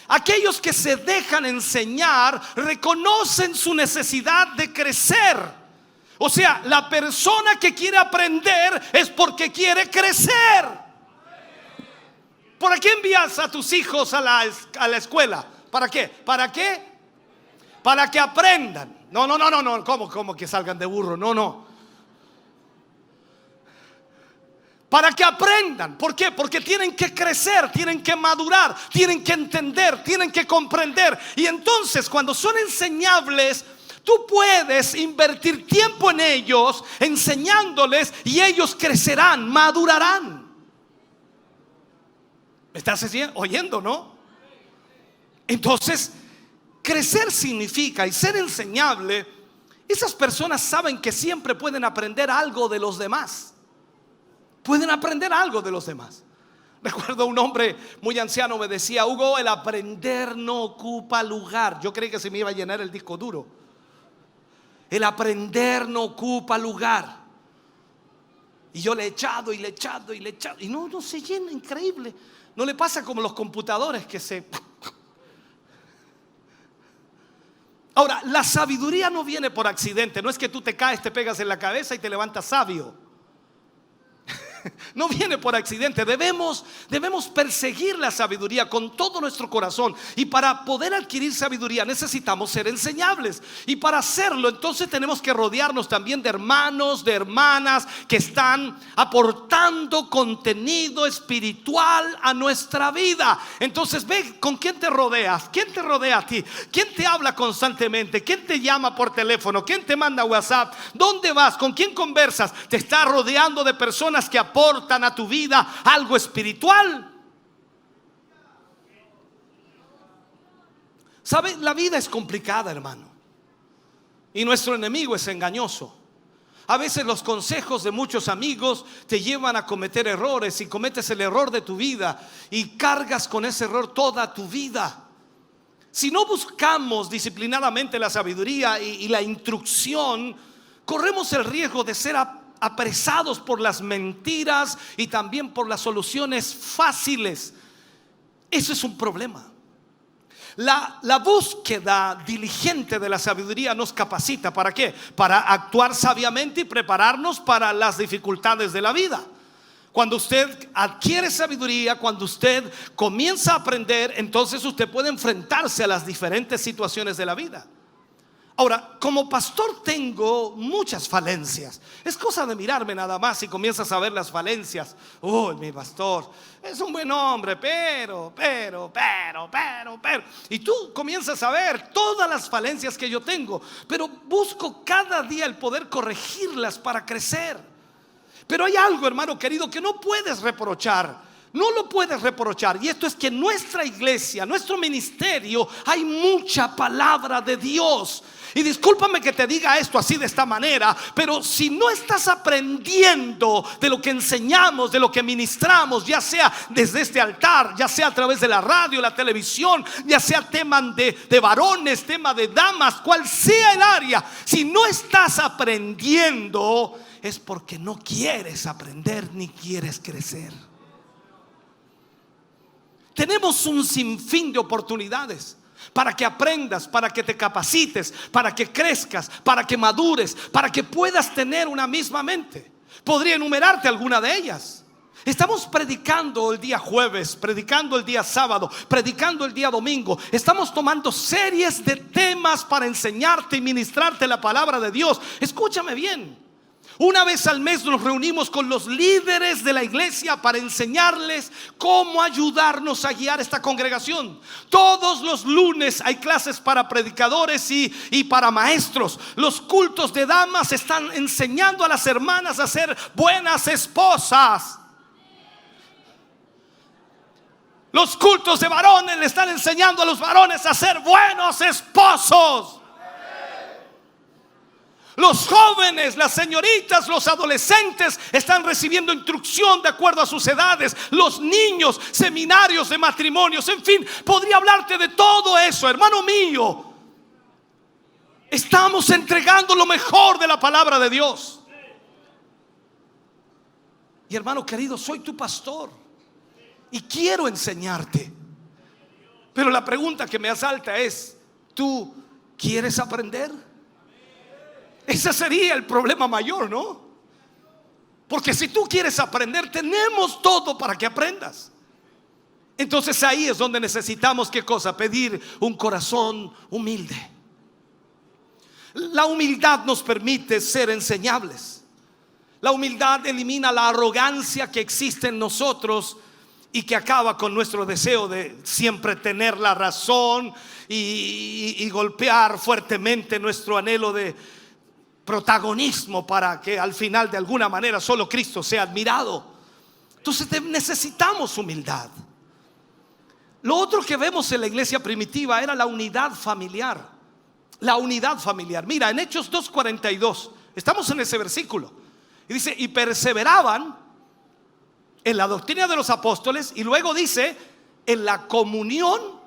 Aquellos que se dejan enseñar reconocen su necesidad de crecer. O sea, la persona que quiere aprender es porque quiere crecer. ¿Para qué envías a tus hijos a la escuela? ¿Para qué? ¿Para qué? Para que aprendan. No. ¿Cómo que salgan de burro? No. Para que aprendan. ¿Por qué? Porque tienen que crecer, tienen que madurar, tienen que entender, tienen que comprender. Y entonces, cuando son enseñables, tú puedes invertir tiempo en ellos, enseñándoles, y ellos crecerán, madurarán. ¿Me estás oyendo, no? Entonces, crecer significa, y ser enseñable, esas personas saben que siempre pueden aprender algo de los demás. Pueden aprender algo de los demás. Recuerdo un hombre muy anciano me decía: Hugo, el aprender no ocupa lugar. Yo creí que se me iba a llenar el disco duro. El aprender no ocupa lugar. Y yo le he echado y no se llena, increíble. No le pasa como los computadores que se... Ahora, la sabiduría no viene por accidente. No es que tú te caes, te pegas en la cabeza y te levantas sabio. No viene por accidente. Debemos perseguir la sabiduría con todo nuestro corazón. Y para poder adquirir sabiduría necesitamos ser enseñables. Y para hacerlo, entonces tenemos que rodearnos también de hermanos, de hermanas que están aportando contenido espiritual a nuestra vida. Entonces ve con quién te rodeas. ¿Quién te rodea a ti? ¿Quién te habla constantemente? ¿Quién te llama por teléfono? ¿Quién te manda WhatsApp? ¿Dónde vas? ¿Con quién conversas? Te estás rodeando de personas que aportan a tu vida algo espiritual. ¿Sabe? La vida es complicada, hermano, y nuestro enemigo es engañoso. A veces los consejos de muchos amigos te llevan a cometer errores, y cometes el error de tu vida y cargas con ese error toda tu vida. Si no buscamos disciplinadamente la sabiduría y la instrucción, corremos el riesgo de ser apresados por las mentiras y también por las soluciones fáciles. Eso es un problema. La búsqueda diligente de la sabiduría nos capacita. ¿Para qué? Para actuar sabiamente y prepararnos para las dificultades de la vida. Cuando usted adquiere sabiduría, cuando usted comienza a aprender, entonces usted puede enfrentarse a las diferentes situaciones de la vida. Ahora, como pastor tengo muchas falencias. Es cosa de mirarme nada más y comienzas a ver las falencias. Mi pastor es un buen hombre, pero. Y tú comienzas a ver todas las falencias que yo tengo, pero busco cada día el poder corregirlas para crecer. Pero hay algo, hermano querido, que no puedes reprochar. No lo puedes reprochar, y esto es que en nuestra iglesia, nuestro ministerio, hay mucha palabra de Dios. Y discúlpame que te diga esto así de esta manera, pero si no estás aprendiendo de lo que enseñamos, de lo que ministramos, ya sea desde este altar, ya sea a través de la radio, la televisión, ya sea tema de varones, tema de damas, cual sea el área, si no estás aprendiendo, es porque no quieres aprender ni quieres crecer. Tenemos un sinfín de oportunidades para que aprendas, para que te capacites, para que crezcas, para que madures, para que puedas tener una misma mente. Podría enumerarte alguna de ellas. Estamos predicando el día jueves, predicando el día sábado, predicando el día domingo. Estamos tomando series de temas para enseñarte y ministrarte la palabra de Dios. Escúchame bien. Una vez al mes nos reunimos con los líderes de la iglesia para enseñarles cómo ayudarnos a guiar esta congregación. Todos los lunes hay clases para predicadores y para maestros. Los cultos de damas están enseñando a las hermanas a ser buenas esposas. Los cultos de varones le están enseñando a los varones a ser buenos esposos. Los jóvenes, las señoritas, los adolescentes están recibiendo instrucción de acuerdo a sus edades. Los niños, seminarios de matrimonios, en fin, podría hablarte de todo eso, hermano mío. Estamos entregando lo mejor de la palabra de Dios. Y hermano querido, soy tu pastor y quiero enseñarte. Pero la pregunta que me asalta es: ¿tú quieres aprender? Ese sería el problema mayor, ¿no? Porque si tú quieres aprender, tenemos todo para que aprendas. Entonces ahí es donde necesitamos, ¿qué cosa? Pedir un corazón humilde. La humildad nos permite ser enseñables. La humildad elimina la arrogancia que existe en nosotros y que acaba con nuestro deseo de siempre tener la razón y golpear fuertemente nuestro anhelo de protagonismo para que al final de alguna manera solo Cristo sea admirado. Entonces necesitamos humildad. Lo otro que vemos en la iglesia primitiva era la unidad familiar. La unidad familiar. Mira, en Hechos 2:42 estamos en ese versículo y dice: y perseveraban en la doctrina de los apóstoles, y luego dice: en la comunión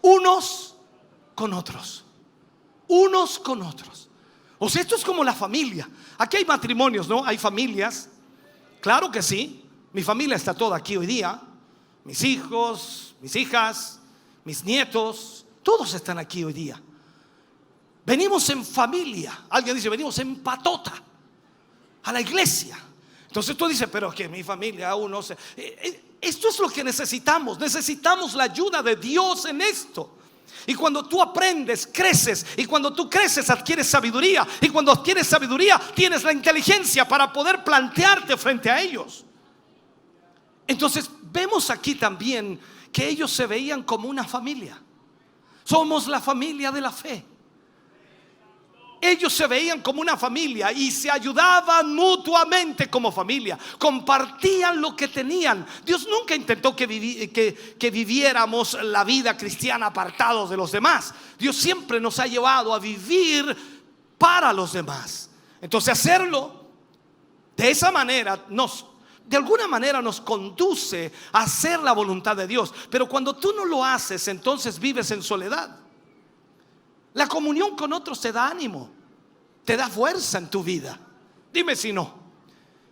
unos con otros. Unos con otros. O sea, esto es como la familia. Aquí hay matrimonios, ¿no? Hay familias. Claro que sí. Mi familia está toda aquí hoy día. Mis hijos, mis hijas, mis nietos, todos están aquí hoy día. Venimos en familia. Alguien dice: venimos en patota a la iglesia. Entonces tú dices: pero que mi familia aún no se... Esto es lo que necesitamos. Necesitamos la ayuda de Dios en esto. Y cuando tú aprendes, creces. Y cuando tú creces, adquieres sabiduría. Y cuando adquieres sabiduría, tienes la inteligencia para poder plantearte frente a ellos. Entonces vemos aquí también que ellos se veían como una familia. Somos la familia de la fe. Ellos se veían como una familia y se ayudaban mutuamente como familia. Compartían lo que tenían. Dios nunca intentó que viviéramos la vida cristiana apartados de los demás. Dios siempre nos ha llevado a vivir para los demás. Entonces hacerlo de esa manera de alguna manera nos conduce a hacer la voluntad de Dios. Pero cuando tú no lo haces, entonces vives en soledad. La comunión con otros te da ánimo, te da fuerza en tu vida. Dime si no.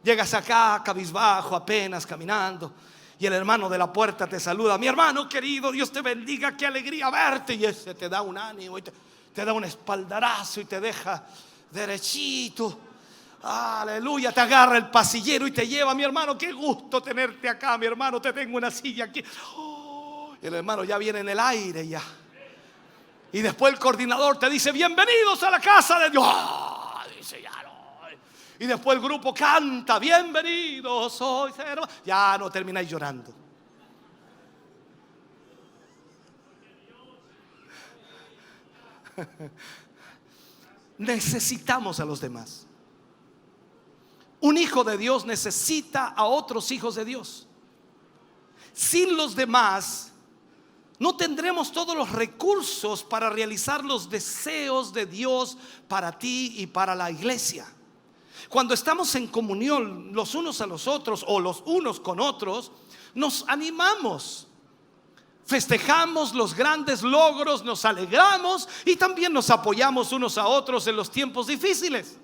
Llegas acá cabizbajo, apenas caminando, y el hermano de la puerta te saluda: mi hermano querido, Dios te bendiga, qué alegría verte. Y ese te da un ánimo y te da un espaldarazo y te deja derechito. Aleluya, te agarra el pasillero y te lleva: mi hermano, qué gusto tenerte acá, mi hermano, te tengo una silla aquí. Y el hermano ya viene en el aire ya. Y después el coordinador te dice: bienvenidos a la casa de Dios. Dice: ya no. Y después el grupo canta: bienvenidos hoy. Ya no, termináis llorando. Necesitamos a los demás. Un hijo de Dios necesita a otros hijos de Dios. Sin los demás no tendremos todos los recursos para realizar los deseos de Dios para ti y para la iglesia. Cuando estamos en comunión los unos a los otros o los unos con otros, nos animamos, festejamos los grandes logros, nos alegramos y también nos apoyamos unos a otros en los tiempos difíciles.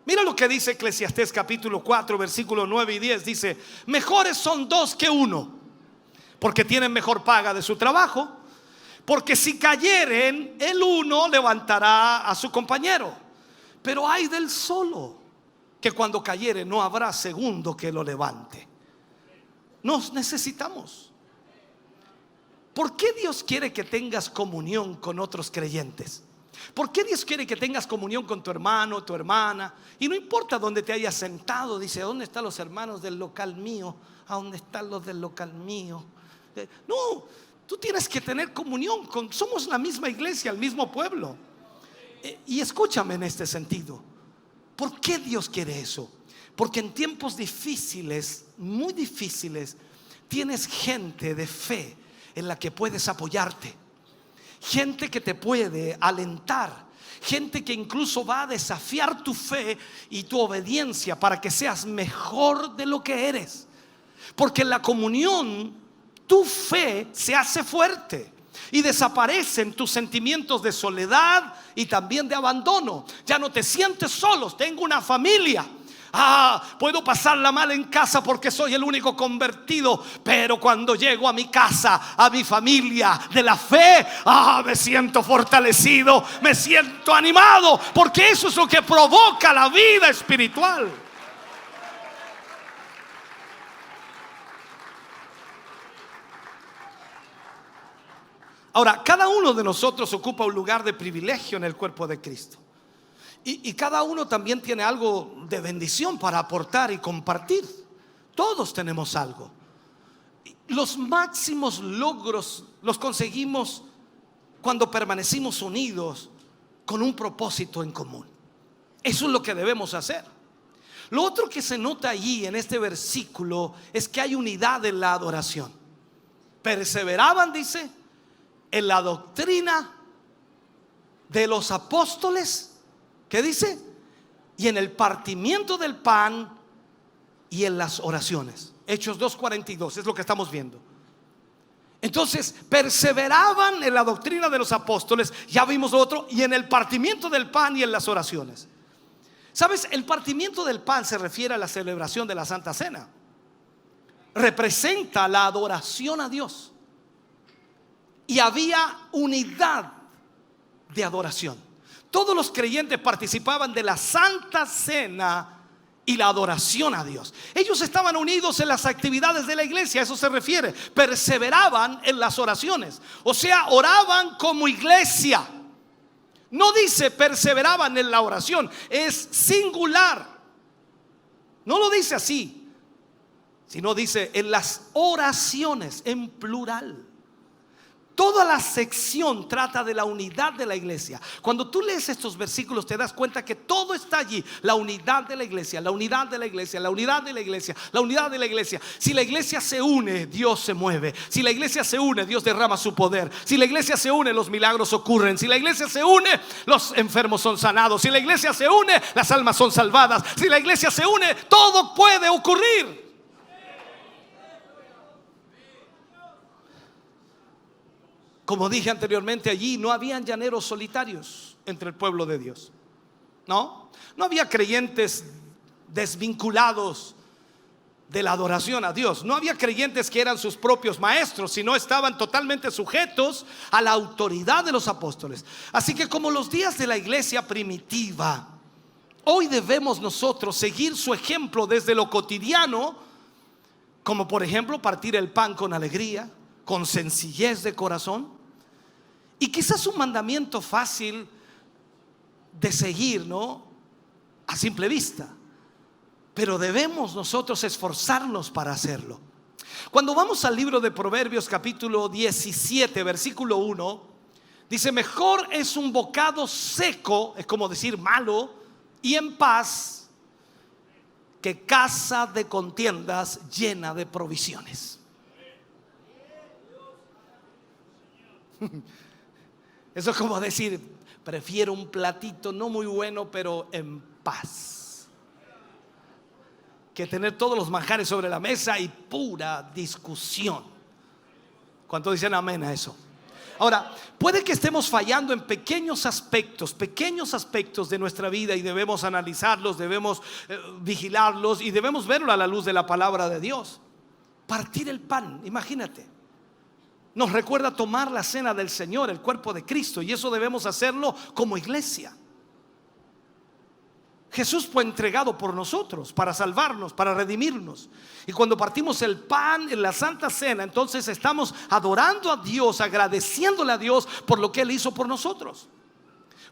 Mira lo que dice Eclesiastés capítulo 4 versículo 9 y 10. Dice: mejores son dos que uno, porque tienen mejor paga de su trabajo. Porque si cayeren, el uno levantará a su compañero. Pero ay del solo, que cuando cayere no habrá segundo que lo levante. Nos necesitamos. ¿Por qué Dios quiere que tengas comunión con otros creyentes? ¿Por qué Dios quiere que tengas comunión con tu hermano, tu hermana? Y no importa dónde te hayas sentado. Dice: ¿dónde están los hermanos del local mío? ¿A dónde están los del local mío? No, tú tienes que tener comunión somos la misma iglesia, el mismo pueblo. Y escúchame en este sentido. ¿Por qué Dios quiere eso? Porque en tiempos difíciles, muy difíciles, tienes gente de fe en la que puedes apoyarte. Gente que te puede alentar. gente que incluso va a desafiar tu fe y tu obediencia para que seas mejor de lo que eres. Porque en la comunión tu fe se hace fuerte y desaparecen tus sentimientos de soledad y también de abandono. Ya no te sientes solo, tengo una familia. Puedo pasarla mal en casa porque soy el único convertido, pero cuando llego a mi casa, a mi familia de la fe, me siento fortalecido, me siento animado, porque eso es lo que provoca la vida espiritual. Ahora, cada uno de nosotros ocupa un lugar de privilegio en el cuerpo de Cristo. Y cada uno también tiene algo de bendición para aportar y compartir. Todos tenemos algo. Los máximos logros los conseguimos cuando permanecimos unidos con un propósito en común. Eso es lo que debemos hacer. Lo otro que se nota allí en este versículo es que hay unidad en la adoración. Perseveraban, dice, en la doctrina de los apóstoles. ¿Qué dice? Y en el partimiento del pan y en las oraciones. Hechos 2:42 es lo que estamos viendo. Entonces perseveraban en la doctrina de los apóstoles. Ya vimos lo otro. Y en el partimiento del pan y en las oraciones. ¿Sabes? El partimiento del pan se refiere a la celebración de la Santa Cena. Representa la adoración a Dios. Y había unidad de adoración. Todos los creyentes participaban de la Santa Cena y la adoración a Dios. Ellos estaban unidos en las actividades de la iglesia, a eso se refiere. Perseveraban en las oraciones, o sea, oraban como iglesia. No dice perseveraban en la oración, es singular. No lo dice así, sino dice en las oraciones, en plural. Toda la sección trata de la unidad de la iglesia. Cuando tú lees estos versículos te das cuenta que todo está allí. La unidad de la iglesia, la unidad de la iglesia, la unidad de la iglesia, la unidad de la iglesia. Si la iglesia se une, Dios se mueve. Si la iglesia se une, Dios derrama su poder. Si la iglesia se une, los milagros ocurren. Si la iglesia se une, los enfermos son sanados. Si la iglesia se une, las almas son salvadas. Si la iglesia se une, todo puede ocurrir. Como dije anteriormente, allí no habían llaneros solitarios entre el pueblo de Dios. No había creyentes desvinculados de la adoración a Dios. No había creyentes que eran sus propios maestros, sino estaban totalmente sujetos a la autoridad de los apóstoles. Así que como los días de la iglesia primitiva, hoy debemos nosotros seguir su ejemplo desde lo cotidiano, como por ejemplo partir el pan con alegría, con sencillez de corazón. Y quizás un mandamiento fácil de seguir, ¿no? A simple vista. Pero debemos nosotros esforzarnos para hacerlo. Cuando vamos al libro de Proverbios capítulo 17 versículo 1, dice: mejor es un bocado seco, es como decir malo, y en paz, que casa de contiendas llena de provisiones. Eso es como decir: prefiero un platito no muy bueno pero en paz, que tener todos los manjares sobre la mesa y pura discusión. ¿Cuántos dicen amén a eso? Ahora, puede que estemos fallando en pequeños aspectos de nuestra vida, y debemos analizarlos, debemos vigilarlos y debemos verlo a la luz de la palabra de Dios. Partir el pan, imagínate, nos recuerda tomar la cena del Señor, el cuerpo de Cristo, y eso debemos hacerlo como iglesia. Jesús fue entregado por nosotros para salvarnos, para redimirnos. Y cuando partimos el pan en la Santa Cena, entonces estamos adorando a Dios, agradeciéndole a Dios por lo que Él hizo por nosotros.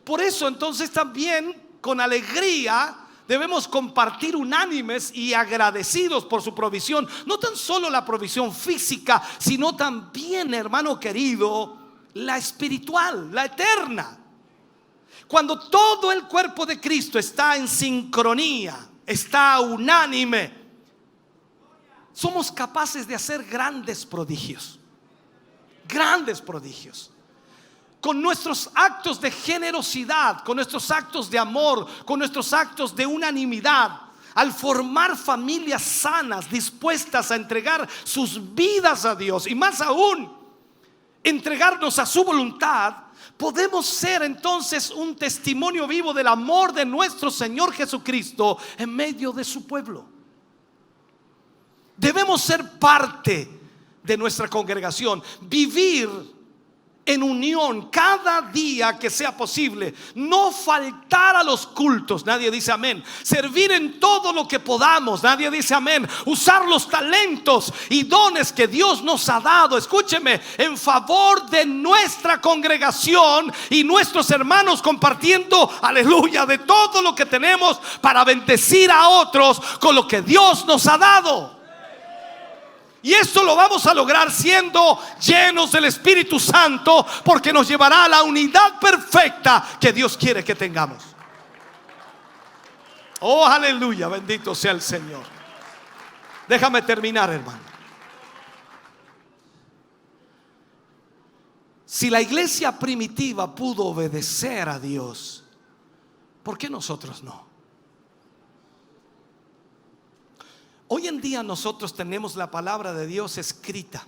Por eso entonces también con alegría debemos compartir unánimes y agradecidos por su provisión. No tan solo la provisión física, sino también, hermano querido, la espiritual, la eterna. Cuando todo el cuerpo de Cristo está en sincronía, está unánime, somos capaces de hacer grandes prodigios. Grandes prodigios. con nuestros actos de generosidad, con nuestros actos de amor, con nuestros actos de unanimidad, al formar familias sanas, dispuestas a entregar sus vidas a Dios y más aún, entregarnos a su voluntad, podemos ser entonces un testimonio vivo del amor de nuestro Señor Jesucristo en medio de su pueblo. Debemos ser parte de nuestra congregación, vivir en unión cada día que sea posible, no faltar a los cultos, nadie dice amén, servir en todo lo que podamos, nadie dice amén, usar los talentos y dones que Dios nos ha dado, escúcheme, en favor de nuestra congregación y nuestros hermanos, compartiendo, aleluya, de todo lo que tenemos para bendecir a otros con lo que Dios nos ha dado. Y esto lo vamos a lograr siendo llenos del Espíritu Santo, porque nos llevará a la unidad perfecta que Dios quiere que tengamos. Oh, aleluya, bendito sea el Señor. Déjame terminar, hermano. Si la iglesia primitiva pudo obedecer a Dios, ¿por qué nosotros no? Hoy en día nosotros tenemos la palabra de Dios escrita.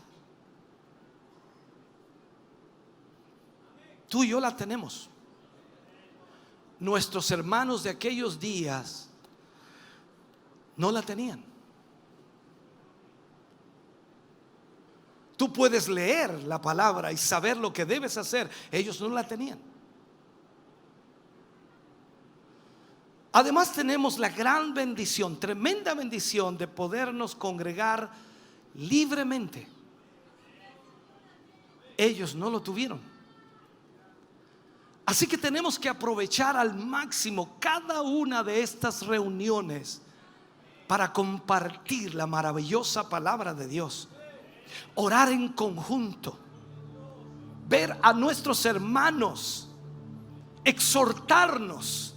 Tú y yo la tenemos. Nuestros hermanos de aquellos días no la tenían. Tú puedes leer la palabra y saber lo que debes hacer. Ellos no la tenían. Además tenemos la gran bendición, tremenda bendición de podernos congregar libremente. Ellos no lo tuvieron. Así que tenemos que aprovechar al máximo cada una de estas reuniones para compartir la maravillosa palabra de Dios, orar en conjunto, ver a nuestros hermanos, exhortarnos,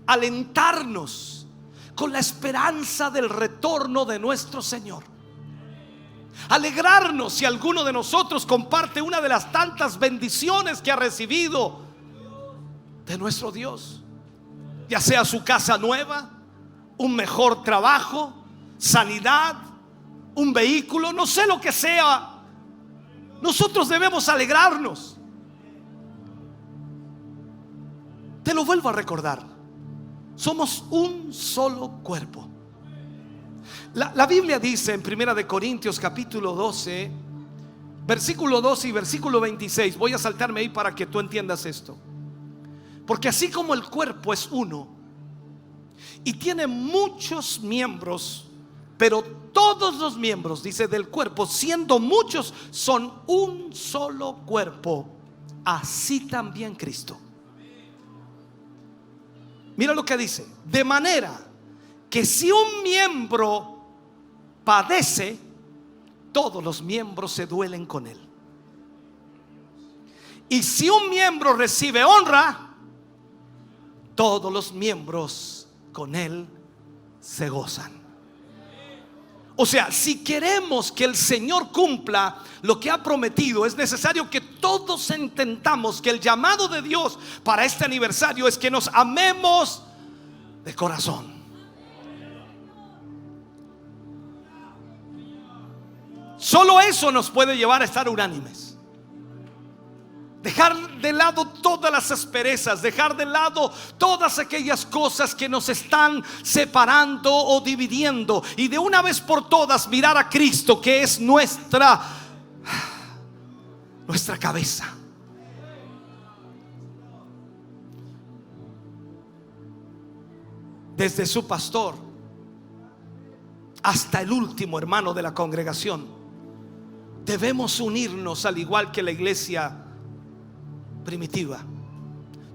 alentarnos con la esperanza del retorno de nuestro Señor, alegrarnos si alguno de nosotros comparte una de las tantas bendiciones que ha recibido de nuestro Dios, ya sea su casa nueva, un mejor trabajo, sanidad, un vehículo, no sé lo que sea. Nosotros debemos alegrarnos. Te lo vuelvo a recordar. Somos un solo cuerpo. La Biblia dice en 1 Corintios capítulo 12, versículo 12 y versículo 26. Voy a saltarme ahí para que tú entiendas esto. Porque así como el cuerpo es uno y tiene muchos miembros, pero todos los miembros, dice, del cuerpo, siendo muchos, son un solo cuerpo, así también Cristo. Mira lo que dice: de manera que si un miembro padece, todos los miembros se duelen con él. Y si un miembro recibe honra, todos los miembros con él se gozan. O sea, si queremos que el Señor cumpla lo que ha prometido, es necesario que todos entendamos que el llamado de Dios para este aniversario es que nos amemos de corazón. Solo eso nos puede llevar a estar unánimes. Dejar de lado todas las asperezas, dejar de lado todas aquellas cosas que nos están separando o dividiendo, y de una vez por todas mirar a Cristo, que es nuestra cabeza. Desde su pastor hasta el último hermano de la congregación, debemos unirnos al igual que la iglesia primitiva,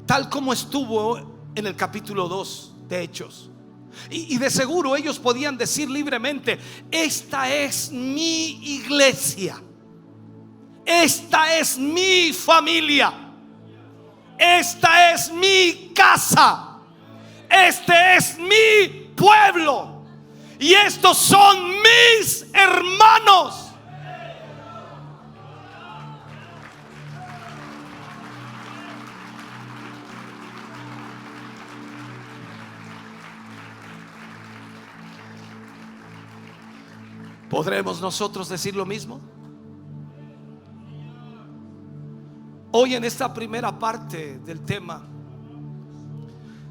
tal como estuvo en el capítulo 2 de Hechos. Y de seguro ellos podían decir libremente: esta es mi iglesia, esta es mi familia, esta es mi casa, este es mi pueblo y estos son mis hermanos. ¿Podremos nosotros decir lo mismo? Hoy en esta primera parte del tema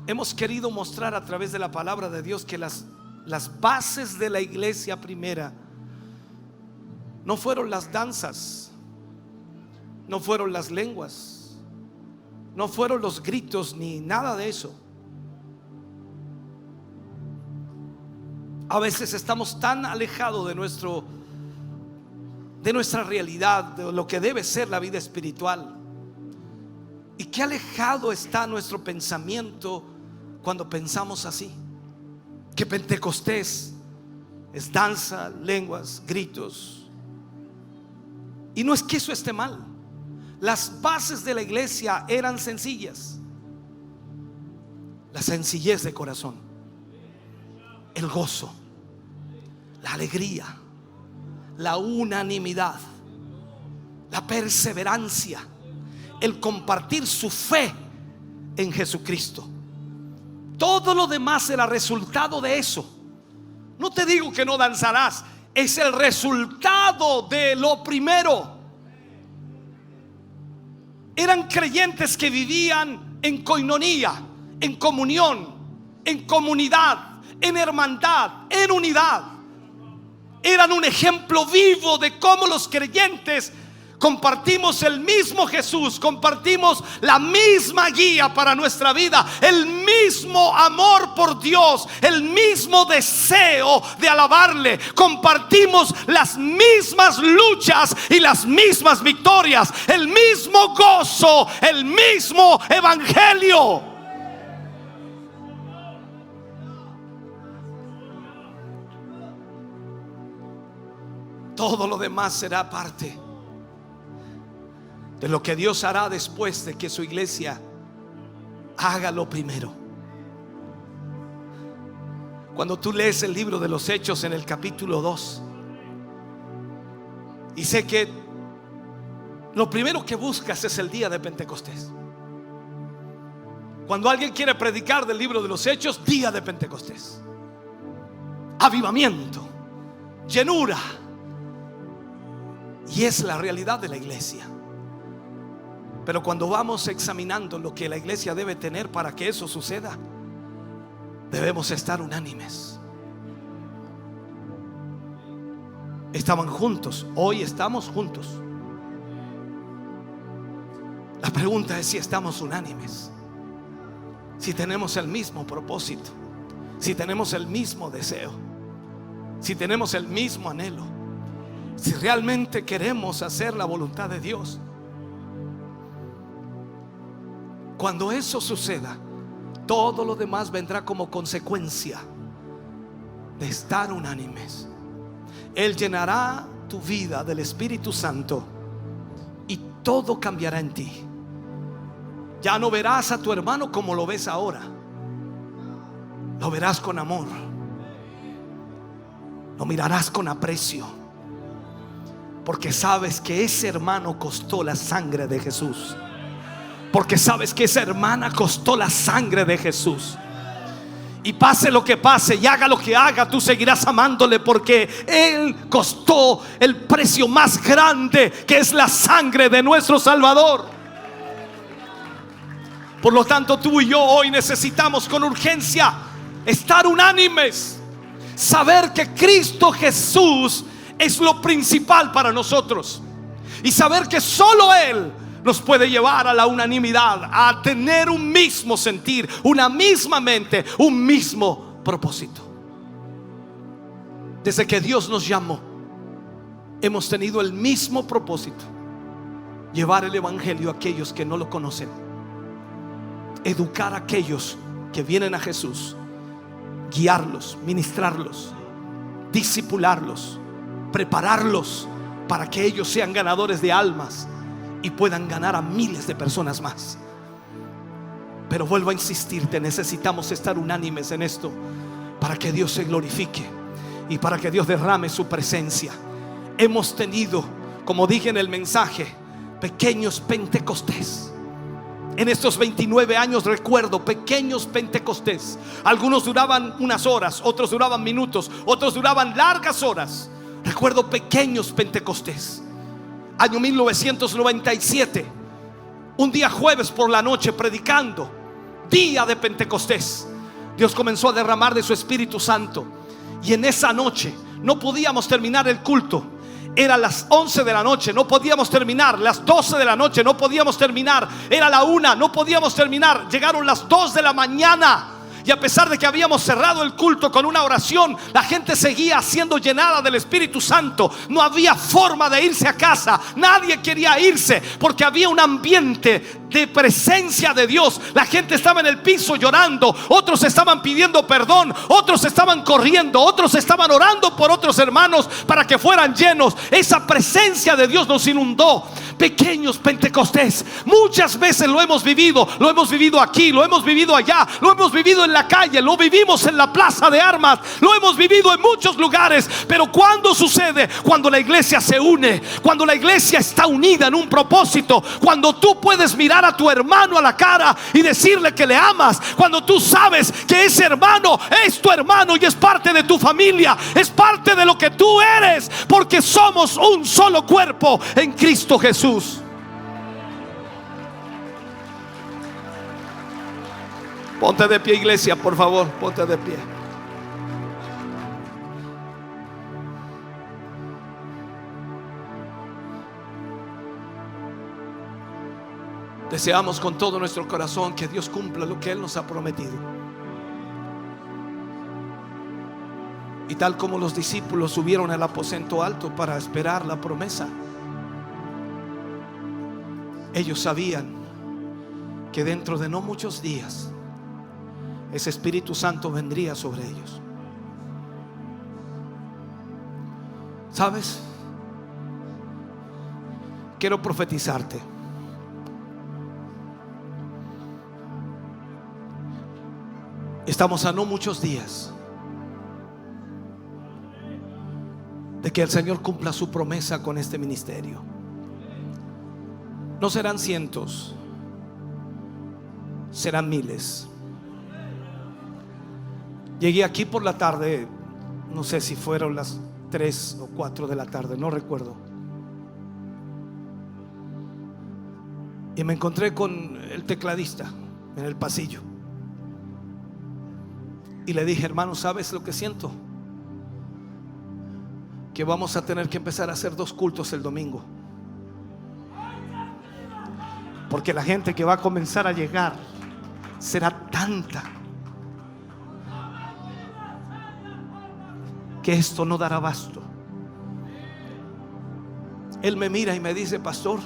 hemos querido mostrar a través de la palabra de Dios que las bases de la iglesia primera no fueron las danzas, no fueron las lenguas, no fueron los gritos ni nada de eso. A veces estamos tan alejados de nuestra realidad, de lo que debe ser la vida espiritual. Y qué alejado está nuestro pensamiento cuando pensamos así, que Pentecostés es danza, lenguas, gritos. Y no es que eso esté mal. Las bases de la iglesia eran sencillas: la sencillez de corazón, el gozo, la alegría, la unanimidad, la perseverancia, el compartir su fe en Jesucristo. Todo lo demás era resultado de eso. No te digo que no danzarás, es el resultado de lo primero. Eran creyentes que vivían en coinonía, en comunión, en comunidad, en hermandad, en unidad. Eran un ejemplo vivo de cómo los creyentes compartimos el mismo Jesús, compartimos la misma guía para nuestra vida, el mismo amor por Dios, el mismo deseo de alabarle, compartimos las mismas luchas y las mismas victorias, el mismo gozo, el mismo evangelio. Todo lo demás será parte de lo que Dios hará después de que su iglesia haga lo primero. Cuando tú lees el libro de los Hechos en el capítulo 2, y sé que lo primero que buscas es el día de Pentecostés. Cuando alguien quiere predicar del libro de los Hechos, día de Pentecostés, avivamiento, llenura. Y es la realidad de la iglesia. Pero cuando vamos examinando lo que la iglesia debe tener para que eso suceda, debemos estar unánimes. Estaban juntos, hoy estamos juntos. La pregunta es si estamos unánimes, si tenemos el mismo propósito, si tenemos el mismo deseo, si tenemos el mismo anhelo, si realmente queremos hacer la voluntad de Dios. Cuando eso suceda, todo lo demás vendrá como consecuencia de estar unánimes. Él llenará tu vida del Espíritu Santo y todo cambiará en ti. Ya no verás a tu hermano como lo ves ahora. Lo verás con amor. Lo mirarás con aprecio, porque sabes que ese hermano costó la sangre de Jesús. Porque sabes que esa hermana costó la sangre de Jesús. Y pase lo que pase y haga lo que haga, tú seguirás amándole, porque Él costó el precio más grande, que es la sangre de nuestro Salvador. Por lo tanto, tú y yo hoy necesitamos con urgencia estar unánimes, saber que Cristo Jesús es lo principal para nosotros, y saber que solo Él nos puede llevar a la unanimidad, a tener un mismo sentir, una misma mente, un mismo propósito. Desde que Dios nos llamó, hemos tenido el mismo propósito: llevar el evangelio a aquellos que no lo conocen, educar a aquellos que vienen a Jesús, guiarlos, ministrarlos, discipularlos, prepararlos para que ellos sean ganadores de almas y puedan ganar a miles de personas más. Pero vuelvo a insistirte, necesitamos estar unánimes en esto para que Dios se glorifique y para que Dios derrame su presencia. Hemos tenido, como dije en el mensaje, pequeños Pentecostés. En estos 29 años recuerdo pequeños Pentecostés. Algunos duraban unas horas, otros duraban minutos, otros duraban largas horas. Recuerdo pequeños Pentecostés, año 1997, un día jueves por la noche predicando, día de Pentecostés. Dios comenzó a derramar de su Espíritu Santo, y en esa noche no podíamos terminar el culto. Era las 11 de la noche, no podíamos terminar. Las 12 de la noche, no podíamos terminar. Era la 1, no podíamos terminar. Llegaron las 2 de la mañana. Y a pesar de que habíamos cerrado el culto con una oración, la gente seguía siendo llenada del Espíritu Santo. No había forma de irse a casa. Nadie quería irse porque había un ambiente de presencia de Dios. La gente estaba en el piso llorando, otros estaban pidiendo perdón, otros estaban corriendo, otros estaban orando por otros hermanos para que fueran llenos. Esa presencia de Dios nos inundó. Pequeños Pentecostés, muchas veces lo hemos vivido aquí, lo hemos vivido allá, lo hemos vivido en la calle, lo vivimos en la plaza de armas, lo hemos vivido en muchos lugares. Pero ¿cuándo sucede? Cuando la iglesia se une, cuando la iglesia está unida en un propósito, cuando tú puedes mirar a tu hermano a la cara y decirle que le amas, cuando tú sabes que ese hermano es tu hermano y es parte de tu familia, es parte de lo que tú eres, porque somos un solo cuerpo en Cristo Jesús. Ponte de pie, iglesia, por favor, ponte de pie. Deseamos con todo nuestro corazón que Dios cumpla lo que Él nos ha prometido. Y tal como los discípulos subieron al aposento alto para esperar la promesa, ellos sabían que dentro de no muchos días ese Espíritu Santo vendría sobre ellos. ¿Sabes? Quiero profetizarte. Estamos a no muchos días de que el Señor cumpla su promesa con este ministerio. No serán cientos, serán miles. Llegué aquí por la tarde, no sé si fueron las 3 o 4 de la tarde, no recuerdo. Y me encontré con el tecladista en el pasillo. Y le dije: hermano, ¿sabes lo que siento? Que vamos a tener que empezar a hacer 2 cultos el domingo, porque la gente que va a comenzar a llegar será tanta que esto no dará abasto. Él me mira y me dice: pastor,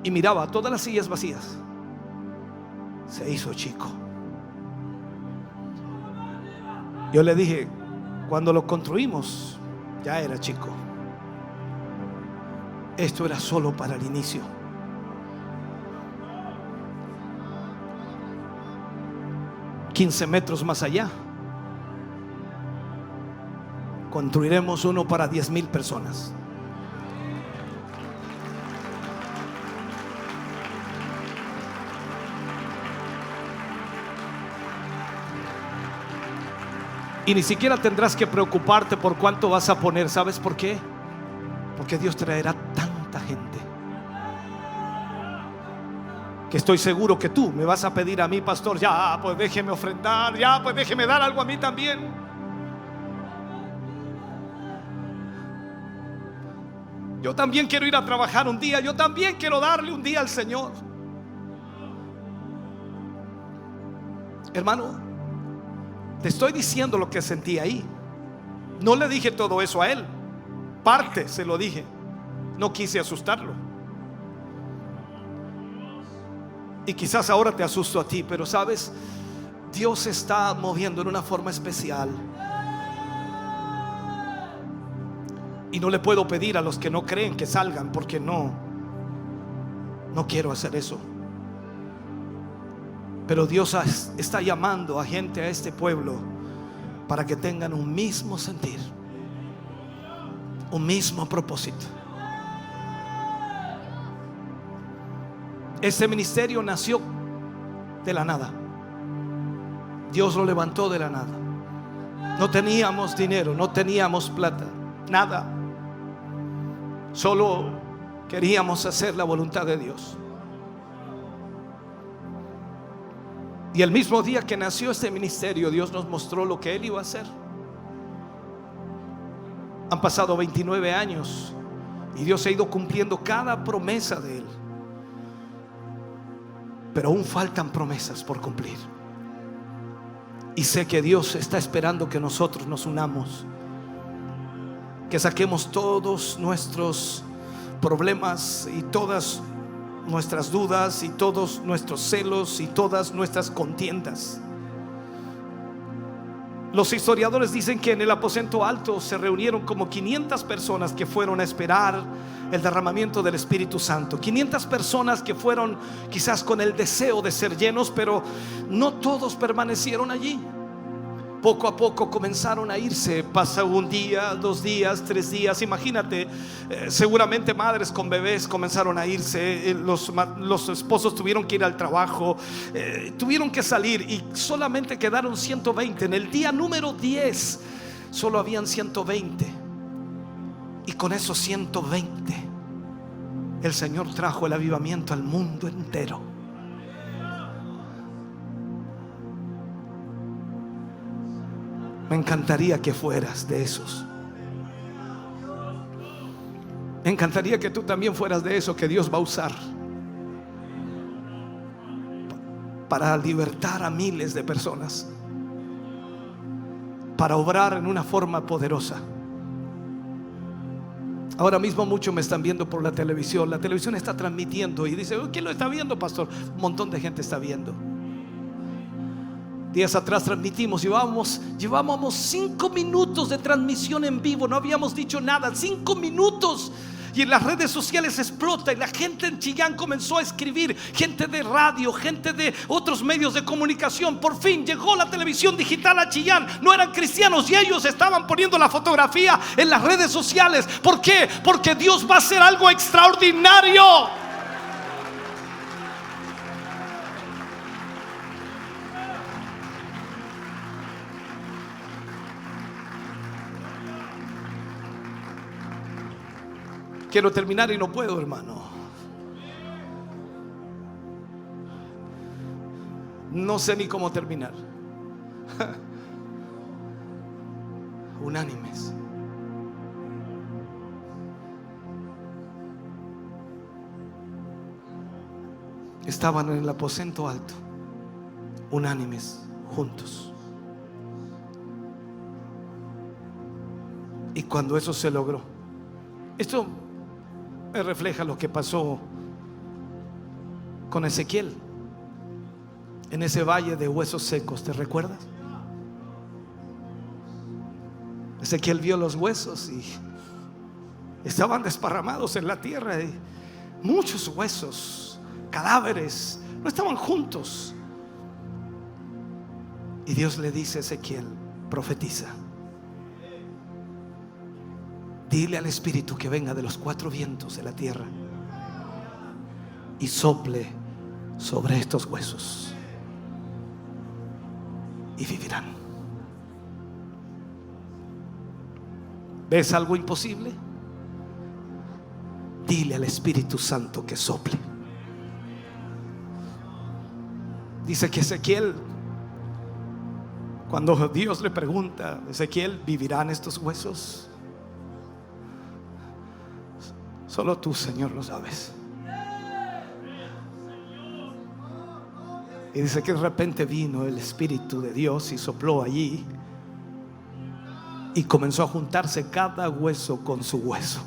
y miraba todas las sillas vacías. Se hizo chico. Yo le dije: cuando lo construimos ya era chico. Esto era solo para el inicio. $15 metros más allá construiremos uno para 10,000 personas. Y ni siquiera tendrás que preocuparte por cuánto vas a poner. ¿Sabes por qué? Porque Dios traerá tanta gente que estoy seguro que tú me vas a pedir a mí: pastor, ya pues déjeme ofrendar, ya pues déjeme dar algo a mí también. Yo también quiero ir a trabajar un día, yo también quiero darle un día al Señor. Hermano, te estoy diciendo lo que sentí ahí. No le dije todo eso a él, parte se lo dije. No quise asustarlo. Y quizás ahora te asusto a ti, pero sabes, Dios se está moviendo en una forma especial. Y no le puedo pedir a los que no creen que salgan, porque no quiero hacer eso. Pero Dios está llamando a gente a este pueblo para que tengan un mismo sentir, un mismo propósito. Este ministerio nació de la nada. Dios lo levantó de la nada. No teníamos dinero, no teníamos plata. nada. Solo queríamos hacer la voluntad de Dios. Y el mismo día que nació este ministerio, Dios nos mostró lo que Él iba a hacer. Han pasado 29 años y Dios ha ido cumpliendo cada promesa de Él. Pero aún faltan promesas por cumplir. Y sé que Dios está esperando que nosotros nos unamos, que saquemos todos nuestros problemas y todas nuestras dudas y todos nuestros celos y todas nuestras contiendas. Los historiadores dicen que en el aposento alto se reunieron como 500 personas que fueron a esperar el derramamiento del Espíritu Santo. 500 personas que fueron quizás con el deseo de ser llenos, pero no todos permanecieron allí. Poco a poco comenzaron a irse. Pasa un día, 2 días, 3 días. Imagínate, seguramente madres con bebés comenzaron a irse. Los esposos tuvieron que ir al trabajo, tuvieron que salir y solamente quedaron 120. En el día número 10 solo habían 120. Y con esos 120 el Señor trajo el avivamiento al mundo entero. Me encantaría que fueras de esos. Me encantaría que tú también fueras de eso que Dios va a usar para libertar a miles de personas, para obrar en una forma poderosa. Ahora mismo muchos me están viendo por la televisión. La televisión está transmitiendo y dice: ¿quién lo está viendo, pastor? Un montón de gente está viendo. Días atrás transmitimos, llevábamos 5 minutos de transmisión en vivo, no habíamos dicho nada, 5 minutos. Y en las redes sociales explota y la gente en Chillán comenzó a escribir, gente de radio, gente de otros medios de comunicación. Por fin llegó la televisión digital a Chillán. No eran cristianos y ellos estaban poniendo la fotografía en las redes sociales. ¿Por qué? Porque Dios va a hacer algo extraordinario. Quiero terminar y no puedo, hermano. No sé ni cómo terminar. Unánimes. Estaban en el aposento alto, unánimes, juntos. Y cuando eso se logró, esto me refleja lo que pasó con Ezequiel en ese valle de huesos secos. ¿Te recuerdas? Ezequiel vio los huesos y estaban desparramados en la tierra, y muchos huesos, cadáveres, no estaban juntos. Y Dios le dice a Ezequiel: profetiza. Dile al Espíritu que venga de los 4 vientos de la tierra y sople sobre estos huesos y vivirán. ¿Ves algo imposible? Dile al Espíritu Santo que sople. Dice que Ezequiel, cuando Dios le pregunta: Ezequiel, ¿vivirán estos huesos? Solo tú, Señor, lo sabes. Y dice que de repente vino el Espíritu de Dios y sopló allí y comenzó a juntarse cada hueso con su hueso.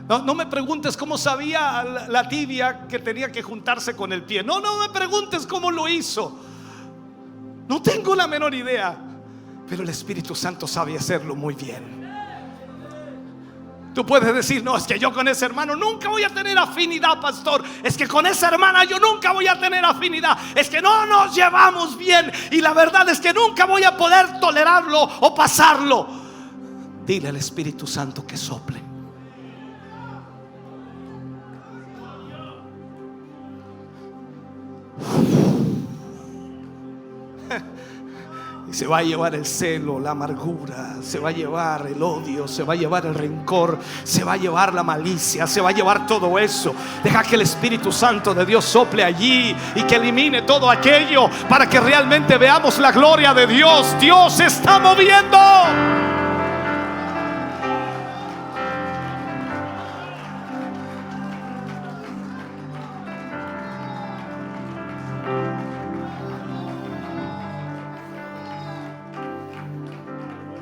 No me preguntes cómo sabía la tibia que tenía que juntarse con el pie. No me preguntes cómo lo hizo. No tengo la menor idea. Pero el Espíritu Santo sabe hacerlo muy bien. Tú puedes decir: no, es que yo con ese hermano nunca voy a tener afinidad, pastor. Es que con esa hermana yo nunca voy a tener afinidad. Es que no nos llevamos bien. Y la verdad es que nunca voy a poder tolerarlo o pasarlo. Dile al Espíritu Santo que sople. Y Se va a llevar el celo, la amargura, se va a llevar el odio, se va a llevar el rencor, se va a llevar la malicia, se va a llevar todo eso. Deja que el Espíritu Santo de Dios sople allí y que elimine todo aquello para que realmente veamos la gloria de Dios. Dios se está moviendo.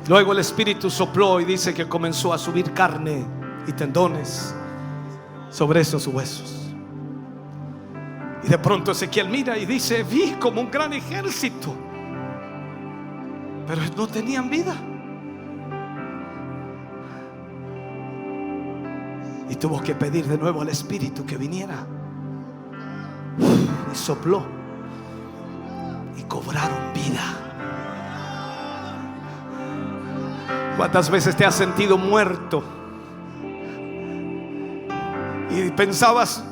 Luego el Espíritu sopló y dice que comenzó a subir carne y tendones sobre esos huesos. Y de pronto Ezequiel mira y dice: vi como un gran ejército, pero no tenían vida. Y tuvo que pedir de nuevo al Espíritu que viniera. Y sopló y cobraron vida. ¿Cuántas veces te has sentido muerto y pensabas: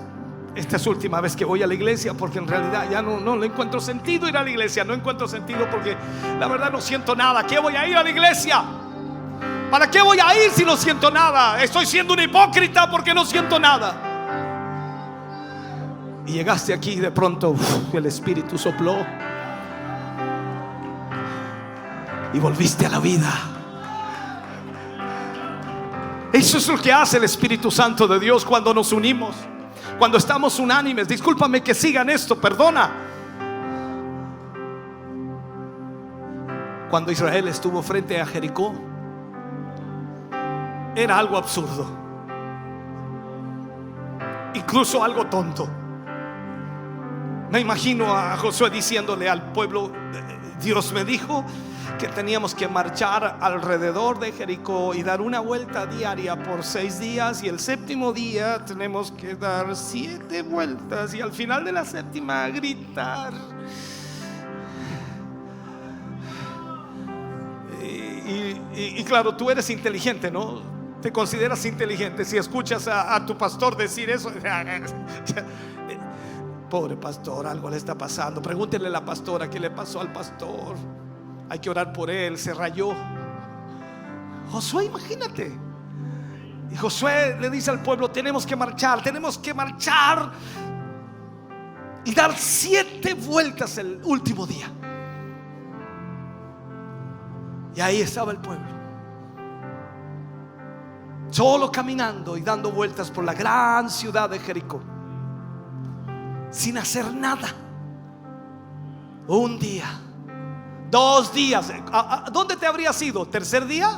esta es la última vez que voy a la iglesia, porque en realidad ya no le encuentro sentido ir a la iglesia? No encuentro sentido porque la verdad no siento nada. ¿Qué voy a ir a la iglesia? ¿Para qué voy a ir si no siento nada? Estoy siendo un hipócrita porque no siento nada. Y llegaste aquí y de pronto el Espíritu sopló y volviste a la vida. Eso es lo que hace el Espíritu Santo de Dios cuando nos unimos, cuando estamos unánimes. Discúlpame que sigan esto, perdona. Cuando Israel estuvo frente a Jericó, era algo absurdo, incluso algo tonto. Me imagino a Josué diciéndole al pueblo: Dios me dijo que teníamos que marchar alrededor de Jericó y dar una vuelta diaria por 6 días, y el séptimo día tenemos que dar 7 vueltas, y al final de la séptima gritar. Y claro, tú eres inteligente, ¿no? Te consideras inteligente si escuchas a tu pastor decir eso. Pobre pastor, algo le está pasando. Pregúntele a la pastora qué le pasó al pastor. Hay que orar por él, se rayó. Josué, imagínate. Y Josué le dice al pueblo: tenemos que marchar y dar 7 vueltas el último día. Y ahí estaba el pueblo, solo caminando y dando vueltas por la gran ciudad de Jericó, sin hacer nada. Un día, 2 días. ¿Dónde te habrías ido? ¿Tercer día?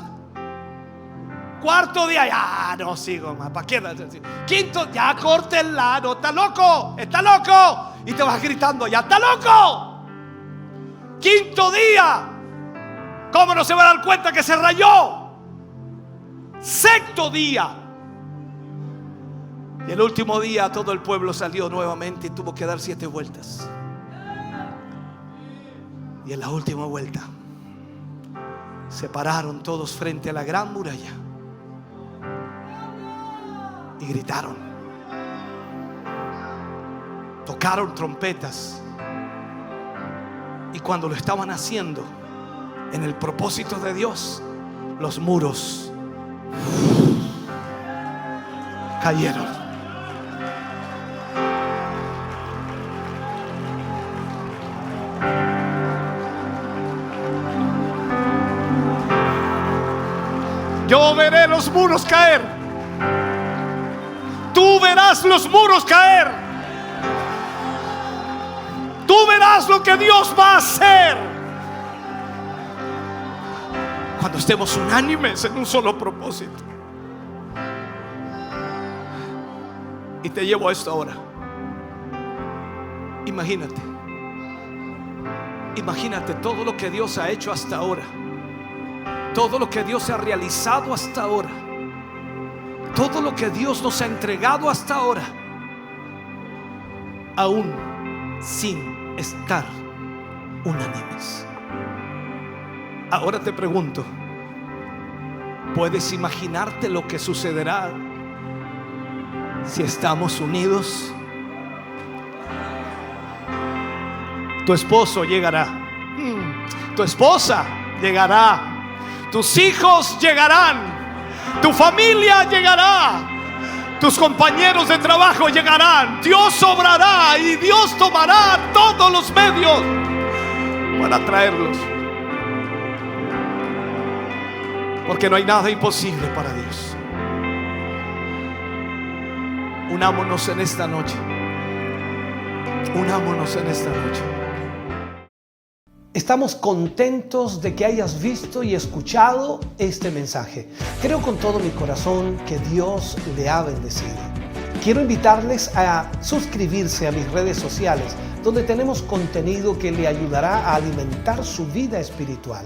¿Cuarto día? Ya no sigo más. ¿Para qué? Quinto, ya córtenla. No, está loco, está loco. Y te vas gritando: ya está loco. Quinto día, ¿cómo no se va a dar cuenta que se rayó? Sexto día, y el último día todo el pueblo salió nuevamente y tuvo que dar 7 vueltas. Y en la última vuelta se pararon todos frente a la gran muralla y gritaron, tocaron trompetas. Y cuando lo estaban haciendo en el propósito de Dios, los muros cayeron. Yo veré los muros caer. Tú verás los muros caer. Tú verás lo que Dios va a hacer cuando estemos unánimes en un solo propósito. Y te llevo a esto ahora. Imagínate todo lo que Dios ha hecho hasta ahora, todo lo que Dios ha realizado hasta ahora, todo lo que Dios nos ha entregado hasta ahora, aún sin estar unánimes. Ahora te pregunto: ¿puedes imaginarte lo que sucederá si estamos unidos? Tu esposo llegará. Tu esposa llegará. Tus hijos llegarán. Tu familia llegará. Tus compañeros de trabajo llegarán. Dios obrará y Dios tomará todos los medios para traerlos. Porque no hay nada imposible para Dios. Unámonos en esta noche. Unámonos en esta noche. Estamos contentos de que hayas visto y escuchado este mensaje. Creo con todo mi corazón que Dios le ha bendecido. Quiero invitarles a suscribirse a mis redes sociales, donde tenemos contenido que le ayudará a alimentar su vida espiritual.